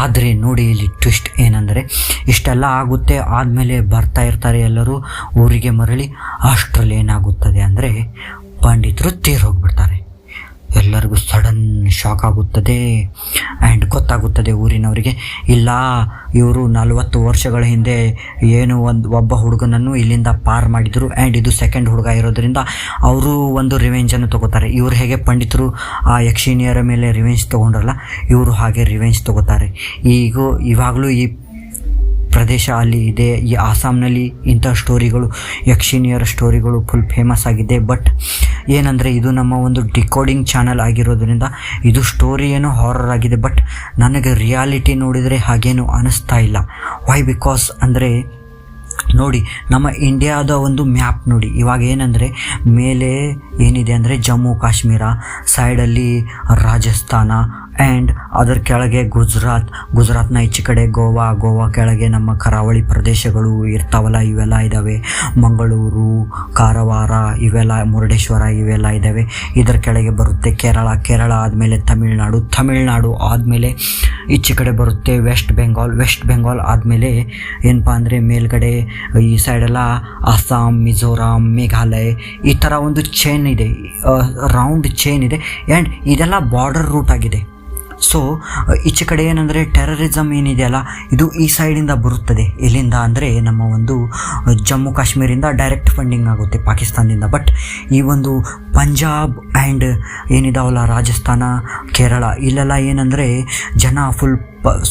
ಆದರೆ ನೋಡಿ ಇಲ್ಲಿ ಟ್ವಿಸ್ಟ್ ಏನಂದರೆ, ಇಷ್ಟೆಲ್ಲ ಆಗುತ್ತೆ ಆದಮೇಲೆ ಬರ್ತಾ ಇರ್ತಾರೆ ಎಲ್ಲರೂ ಊರಿಗೆ ಮರಳಿ. ಅಷ್ಟರಲ್ಲಿ ಏನಾಗುತ್ತದೆ ಅಂದರೆ ಪಂಡಿತರು ತೀರೋಗ್ಬಿಡ್ತಾರೆ. ಎಲ್ಲರಿಗೂ ಸಡನ್ ಶಾಕ್ ಆಗುತ್ತದೆ. ಆ್ಯಂಡ್ ಗೊತ್ತಾಗುತ್ತದೆ ಊರಿನವರಿಗೆ, ಇಲ್ಲ ಇವರು 40 ವರ್ಷಗಳ ಹಿಂದೆ ಏನು ಒಬ್ಬ ಹುಡುಗನನ್ನು ಇಲ್ಲಿಂದ ಪಾರು ಮಾಡಿದರು. ಆ್ಯಂಡ್ ಇದು ಸೆಕೆಂಡ್ ಹುಡುಗ ಇರೋದ್ರಿಂದ ಅವರು ಒಂದು ರಿವೆಂಜನ್ನು ತೊಗೋತಾರೆ. ಇವರು ಹೇಗೆ ಪಂಡಿತರು ಆ ಯಕ್ಷಿಣಿಯರ ಮೇಲೆ ರಿವೆಂಜ್ ತೊಗೊಂಡ್ರಲ್ಲ, ಇವರು ಹಾಗೆ ರಿವೆಂಜ್ ತೊಗೋತಾರೆ. ಇವಾಗಲೂ ಈ ಪ್ರದೇಶ ಅಲ್ಲಿ ಇದೆ, ಈ ಆಸಾಮ್ನಲ್ಲಿ ಇಂಥ ಸ್ಟೋರಿಗಳು, ಯಕ್ಷಿಣಿಯರ ಸ್ಟೋರಿಗಳು ಫುಲ್ ಫೇಮಸ್ ಆಗಿದೆ. ಬಟ್ ಏನಂದರೆ ಇದು ನಮ್ಮ ಒಂದು ಡಿಕೋಡಿಂಗ್ ಚಾನಲ್ ಆಗಿರೋದ್ರಿಂದ ಇದು ಸ್ಟೋರಿ ಏನೋ ಹಾರರ್ ಆಗಿದೆ, ಬಟ್ ನನಗೆ ರಿಯಾಲಿಟಿ ನೋಡಿದರೆ ಹಾಗೇನು ಅನ್ನಿಸ್ತಾ ಇಲ್ಲ. ವೈ ಬಿಕಾಸ್ ಅಂದರೆ ನೋಡಿ ನಮ್ಮ ಇಂಡಿಯಾದ ಒಂದು ಮ್ಯಾಪ್ ನೋಡಿ. ಇವಾಗ ಏನಂದರೆ ಮೇಲೆ ಏನಿದೆ ಅಂದರೆ ಜಮ್ಮು ಕಾಶ್ಮೀರ, ಸೈಡಲ್ಲಿ ರಾಜಸ್ಥಾನ ಆ್ಯಂಡ್ ಅದರ ಕೆಳಗೆ ಗುಜರಾತ್ನ ಈಚೆ ಕಡೆ ಗೋವಾ ಕೆಳಗೆ ನಮ್ಮ ಕರಾವಳಿ ಪ್ರದೇಶಗಳು ಇರ್ತಾವಲ್ಲ, ಇವೆಲ್ಲ ಇದ್ದಾವೆ. ಮಂಗಳೂರು, ಕಾರವಾರ, ಇವೆಲ್ಲ ಮುರುಡೇಶ್ವರ ಇವೆಲ್ಲ ಇದ್ದಾವೆ. ಇದರ ಕೆಳಗೆ ಬರುತ್ತೆ ಕೇರಳ ಆದಮೇಲೆ ತಮಿಳ್ನಾಡು ಆದಮೇಲೆ ಈಚೆ ಕಡೆ ಬರುತ್ತೆ ವೆಸ್ಟ್ ಬೆಂಗಾಲ್ ಆದಮೇಲೆ ಏನಪ್ಪ ಅಂದರೆ ಮೇಲ್ಗಡೆ ಈ ಸೈಡೆಲ್ಲ ಅಸ್ಸಾಂ, ಮಿಜೋರಾಂ, ಮೇಘಾಲಯ, ಈ ಥರ ಒಂದು ಚೈನ್ ಇದೆ, ರೌಂಡ್ ಚೈನ್ ಇದೆ. ಆ್ಯಂಡ್ ಇದೆಲ್ಲ ಬಾರ್ಡರ್ ರೂಟ್ ಆಗಿದೆ. ಸೊ ಈಚೆ ಕಡೆ ಏನಂದರೆ ಟೆರರಿಸಮ್ ಏನಿದೆಯಲ್ಲ, ಇದು ಈ ಸೈಡಿಂದ ಬರುತ್ತದೆ. ಎಲ್ಲಿಂದ ಅಂದರೆ ನಮ್ಮ ಒಂದು ಜಮ್ಮು ಕಾಶ್ಮೀರಿಂದ ಡೈರೆಕ್ಟ್ ಫಂಡಿಂಗ್ ಆಗುತ್ತೆ ಪಾಕಿಸ್ತಾನದಿಂದ. ಬಟ್ ಈ ಒಂದು ಪಂಜಾಬ್ ಆ್ಯಂಡ್ ಏನಿದಾವಲ್ಲ ರಾಜಸ್ಥಾನ, ಕೇರಳ, ಇಲ್ಲೆಲ್ಲ ಏನಂದರೆ ಜನ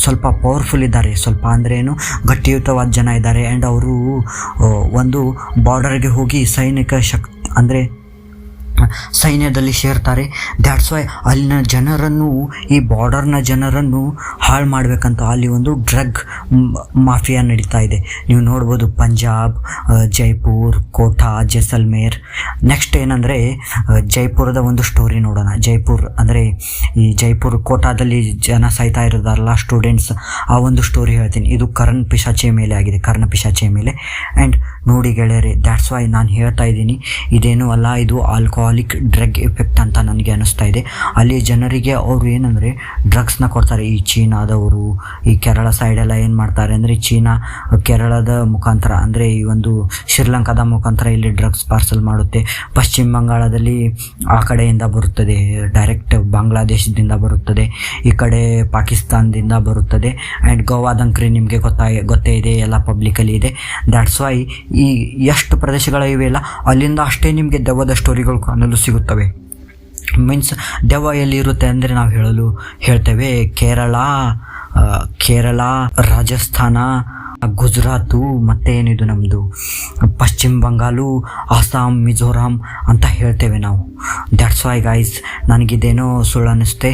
ಸ್ವಲ್ಪ ಪವರ್ಫುಲ್ ಇದ್ದಾರೆ. ಸ್ವಲ್ಪ ಅಂದರೆ ಏನು, ಗಟ್ಟಿಯುತವಾದ ಜನ ಇದ್ದಾರೆ. ಆ್ಯಂಡ್ ಅವರು ಒಂದು ಬಾರ್ಡರ್ಗೆ ಹೋಗಿ ಸೈನ್ಯದಲ್ಲಿ ಸೇರ್ತಾರೆ. ದ್ಯಾಟ್ಸ್ ವೈ ಅಲ್ಲಿನ ಜನರನ್ನು, ಈ ಬಾರ್ಡರ್ನ ಜನರನ್ನು ಹಾಳು ಮಾಡಬೇಕಂತ ಅಲ್ಲಿ ಒಂದು ಡ್ರಗ್ ಮಾಫಿಯಾ ನಡೀತಾ ಇದೆ. ನೀವು ನೋಡ್ಬೋದು ಪಂಜಾಬ್, ಜೈಪುರ್, ಕೋಟಾ, ಜೈಸಲ್ಮೇರ್. ನೆಕ್ಸ್ಟ್ ಏನಂದರೆ ಜೈಪುರದ ಒಂದು ಸ್ಟೋರಿ ನೋಡೋಣ. ಜೈಪುರ್ ಅಂದರೆ ಈ ಜೈಪುರ್ ಕೋಟಾದಲ್ಲಿ ಜನ ಸಾಯ್ತಾ ಇರೋದಾರಲ್ಲ ಸ್ಟೂಡೆಂಟ್ಸ್, ಆ ಒಂದು ಸ್ಟೋರಿ ಹೇಳ್ತೀನಿ. ಇದು ಕರ್ಣ ಪಿಶಾಚಿಯ ಮೇಲೆ ಆಗಿದೆ, ಆ್ಯಂಡ್ ನೋಡಿ ಗೆಳೆಯರೆ, ದ್ಯಾಟ್ಸ್ ವೈ ನಾನು ಹೇಳ್ತಾ ಇದ್ದೀನಿ, ಇದೇನೂ ಅಲ್ಲ, ಇದು ಆಲ್ಕೋಹಾಲಿಕ್ ಡ್ರಗ್ ಎಫೆಕ್ಟ್ ಅಂತ ನನಗೆ ಅನ್ನಿಸ್ತಾ ಇದೆ. ಅಲ್ಲಿ ಜನರಿಗೆ ಅವರು ಏನಂದರೆ ಡ್ರಗ್ಸ್ನ ಕೊಡ್ತಾರೆ. ಈ ಚೀನಾದವರು, ಈ ಕೇರಳ ಸೈಡೆಲ್ಲ ಏನು ಮಾಡ್ತಾರೆ ಅಂದರೆ ಕೇರಳದ ಮುಖಾಂತರ ಅಂದರೆ ಈ ಒಂದು ಶ್ರೀಲಂಕಾದ ಮುಖಾಂತರ ಇಲ್ಲಿ ಡ್ರಗ್ಸ್ ಪಾರ್ಸಲ್ ಮಾಡುತ್ತೆ. ಪಶ್ಚಿಮ ಬಂಗಾಳದಲ್ಲಿ ಆ ಕಡೆಯಿಂದ ಬರುತ್ತದೆ, ಡೈರೆಕ್ಟ್ ಬಾಂಗ್ಲಾದೇಶದಿಂದ ಬರುತ್ತದೆ, ಈ ಕಡೆ ಪಾಕಿಸ್ತಾನದಿಂದ ಬರುತ್ತದೆ. ಆ್ಯಂಡ್ ಗೋವಾದಂಕ್ರಿ ನಿಮಗೆ ಗೊತ್ತೇ ಇದೆ, ಎಲ್ಲ ಪಬ್ಲಿಕಲ್ಲಿ ಇದೆ. ದ್ಯಾಟ್ಸ್ ವೈ ಈ ಎಷ್ಟು ಪ್ರದೇಶಗಳಿವೆಯಲ್ಲ ಅಲ್ಲಿಂದ ಅಷ್ಟೇ ನಿಮಗೆ ದೆವ್ವದ ಸ್ಟೋರಿಗಳು ಕಾಣಲು ಸಿಗುತ್ತವೆ. ಮೀನ್ಸ್ ದೆವ್ವ ಎಲ್ಲಿ ಇರುತ್ತೆ ಅಂದರೆ ನಾವು ಹೇಳ್ತೇವೆ ಕೇರಳ, ರಾಜಸ್ಥಾನ, ಗುಜರಾತು, ಮತ್ತು ಏನಿದು ನಮ್ಮದು ಪಶ್ಚಿಮ ಬಂಗಾಳು, ಅಸ್ಸಾಂ, ಮಿಜೋರಾಂ ಅಂತ ಹೇಳ್ತೇವೆ ನಾವು. ದ್ಯಾಟ್ಸ್ ವೈ ಗೈಸ್, ನನಗಿದೇನೋ ಸುಳ್ಳು ಅನ್ನಿಸುತ್ತೆ,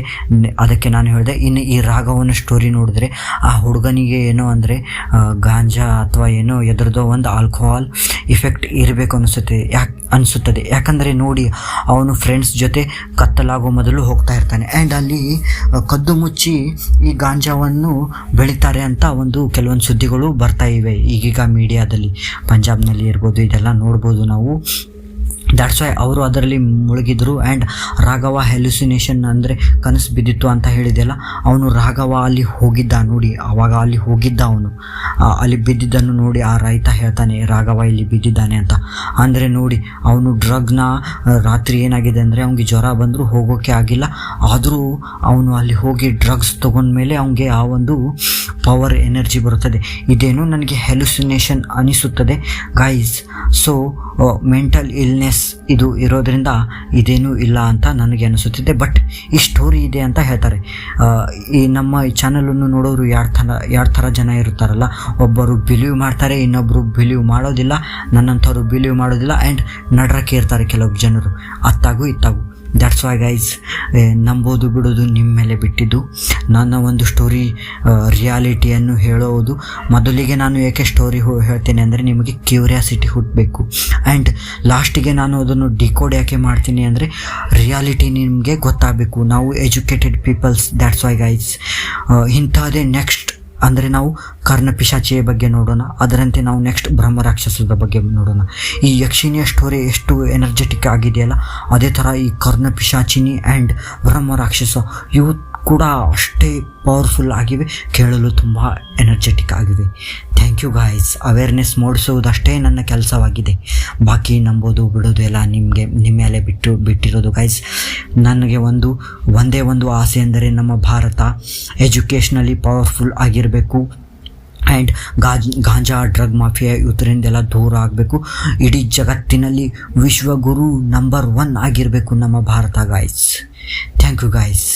ಅದಕ್ಕೆ ನಾನು ಹೇಳಿದೆ. ಇನ್ನು ಈ ರಾಘವನ ಸ್ಟೋರಿ ನೋಡಿದ್ರೆ ಆ ಹುಡುಗನಿಗೆ ಏನೋ ಅಂದರೆ ಗಾಂಜಾ ಅಥವಾ ಏನೋ ಎದ್ರದೋ ಒಂದು ಆಲ್ಕೋಹಾಲ್ ಇಫೆಕ್ಟ್ ಇರಬೇಕು ಅನಿಸುತ್ತದೆ. ಯಾಕಂದರೆ ನೋಡಿ, ಅವನು ಫ್ರೆಂಡ್ಸ್ ಜೊತೆ ಕತ್ತಲಾಗೋ ಮೊದಲು ಹೋಗ್ತಾ ಇರ್ತಾನೆ. ಆ್ಯಂಡ್ ಅಲ್ಲಿ ಕದ್ದು ಮುಚ್ಚಿ ಈ ಗಾಂಜಾವನ್ನು ಬೆಳೀತಾರೆ ಅಂತ ಕೆಲವೊಂದು ಸುದ್ದಿಗಳು ಬರ್ತಾ ಇವೆ ಈಗೀಗ ಮೀಡಿಯಾದಲ್ಲಿ. ಪಂಜಾಬ್ನಲ್ಲಿ ಇರ್ಬೋದು, ಇದೆಲ್ಲ ನೋಡ್ಬೋದು ನಾವು. ದ್ಯಾಟ್ಸ್ ವೈ ಅವರು ಅದರಲ್ಲಿ ಮುಳುಗಿದ್ರು. ಆ್ಯಂಡ್ ರಾಘವ ಹೆಲ್ಯುಸಿನೇಷನ್ ಅಂದರೆ ಕನಸು ಬಿದ್ದಿತ್ತು ಅಂತ ಹೇಳಿದೆಯಲ್ಲ, ಅವನು ರಾಘವ ಅಲ್ಲಿ ಹೋಗಿದ್ದ ನೋಡಿ. ಆವಾಗ ಅಲ್ಲಿ ಹೋಗಿದ್ದ ಅವನು, ಅಲ್ಲಿ ಬಿದ್ದಿದ್ದನ್ನು ನೋಡಿ ಆ ರೈತ ಹೇಳ್ತಾನೆ ರಾಘವ ಇಲ್ಲಿ ಬಿದ್ದಿದ್ದಾನೆ ಅಂತ. ಅಂದರೆ ನೋಡಿ, ಅವನು ಡ್ರಗ್ನ ರಾತ್ರಿ ಏನಾಗಿದೆ ಅಂದರೆ ಅವನಿಗೆ ಜ್ವರ ಬಂದರೂ ಹೋಗೋಕ್ಕೆ ಆಗಿಲ್ಲ, ಆದರೂ ಅವನು ಅಲ್ಲಿ ಹೋಗಿ ಡ್ರಗ್ಸ್ ತೊಗೊಂಡ್ಮೇಲೆ ಅವನಿಗೆ ಆ ಒಂದು ಪವರ್ ಎನರ್ಜಿ ಬರುತ್ತದೆ. ಇದೇನು ನನಗೆ ಹೆಲ್ಯುಸಿನೇಷನ್ ಅನಿಸುತ್ತದೆ ಗೈಸ್. ಸೊ ಮೆಂಟಲ್ ಇಲ್ನೆಸ್ ಇದು ಇರೋದ್ರಿಂದ ಇದೇನೂ ಇಲ್ಲ ಅಂತ ನನಗೆ ಅನಿಸುತ್ತಿದೆ. ಬಟ್ ಈ ಸ್ಟೋರಿ ಇದೆ ಅಂತ ಹೇಳ್ತಾರೆ. ಈ ನಮ್ಮ ಚಾನಲನ್ನು ನೋಡೋರು ಎರಡು ಥರ ಜನ ಇರ್ತಾರಲ್ಲ, ಒಬ್ಬರು ಬಿಲೀವ್ ಮಾಡ್ತಾರೆ, ಇನ್ನೊಬ್ಬರು ಬಿಲೀವ್ ಮಾಡೋದಿಲ್ಲ, ನನ್ನಂಥವ್ರು ಬಿಲೀವ್ ಮಾಡೋದಿಲ್ಲ. ಆ್ಯಂಡ್ ನಡ್ರಕ್ಕೆ ಇರ್ತಾರೆ ಕೆಲವು ಜನರು, ಅತ್ತಾಗೂ ಇತ್ತಾಗೂ. ದ್ಯಾಟ್ಸ್ ವೈ ಗೈಸ್, ನಂಬೋದು ಬಿಡೋದು ನಿಮ್ಮ ಮೇಲೆ ಬಿಟ್ಟಿದ್ದು. ನನ್ನ ಒಂದು ಸ್ಟೋರಿ ರಿಯಾಲಿಟಿಯನ್ನು ಹೇಳೋದು ಮೊದಲಿಗೆ ನಾನು ಏಕೆ ಸ್ಟೋರಿ ಹೇಳ್ತೇನೆ ಅಂದರೆ ನಿಮಗೆ ಕ್ಯೂರಿಯಾಸಿಟಿ ಹುಟ್ಟಬೇಕು. ಆ್ಯಂಡ್ ಲಾಸ್ಟಿಗೆ ನಾನು ಅದನ್ನು ಡಿಕೋಡ್ ಯಾಕೆ ಮಾಡ್ತೀನಿ ಅಂದರೆ ರಿಯಾಲಿಟಿ ನಿಮಗೆ ಗೊತ್ತಾಗಬೇಕು. ನಾವು educated peoples. That's why guys, ಇಂಥದ್ದೇ ನೆಕ್ಸ್ಟ್ ಅಂದರೆ ನಾವು ಕರ್ಣಪಿಶಾಚಿಯ ಬಗ್ಗೆ ನೋಡೋಣ. ಅದರಂತೆ ನಾವು ನೆಕ್ಸ್ಟ್ ಬ್ರಹ್ಮರಾಕ್ಷಸದ ಬಗ್ಗೆ ನೋಡೋಣ. ಈ ಯಕ್ಷಿಣಿಯ ಸ್ಟೋರಿ ಎಷ್ಟು ಎನರ್ಜೆಟಿಕ್ ಆಗಿದೆಯಲ್ಲ, ಅದೇ ಥರ ಈ ಕರ್ಣಪಿಶಾಚಿನಿ ಆ್ಯಂಡ್ ಬ್ರಹ್ಮರಾಕ್ಷಸ ಇವು ಕೂಡ ಅಷ್ಟೇ ಪವರ್ಫುಲ್ ಆಗಿವೆ, ಕೇಳಲು ತುಂಬ ಎನರ್ಜೆಟಿಕ್ ಆಗಿವೆ. Thank you guys. ಅವೇರ್ನೆಸ್ ಮೂಡಿಸುವುದಷ್ಟೇ ನನ್ನ ಕೆಲಸವಾಗಿದೆ. ಬಾಕಿ ನಂಬೋದು ಬಿಡೋದು ಎಲ್ಲ ನಿಮ್ಮ ಮೇಲೆ ಬಿಟ್ಟಿರೋದು ಗೈಸ್. ನನಗೆ ಒಂದೇ ಒಂದು ಆಸೆ ಅಂದರೆ ನಮ್ಮ ಭಾರತ ಎಜುಕೇಷ್ನಲಿ ಪವರ್ಫುಲ್ ಆಗಿರಬೇಕು. ಆ್ಯಂಡ್ ಗಾಂಜಾ ಡ್ರಗ್ ಮಾಫಿಯಾ ಇವತ್ತರಿಂದೆಲ್ಲ ದೂರ ಆಗಬೇಕು. ಇಡೀ ಜಗತ್ತಿನಲ್ಲಿ ವಿಶ್ವಗುರು ನಂಬರ್ 1 ಆಗಿರಬೇಕು ನಮ್ಮ Bharat guys. Thank you guys.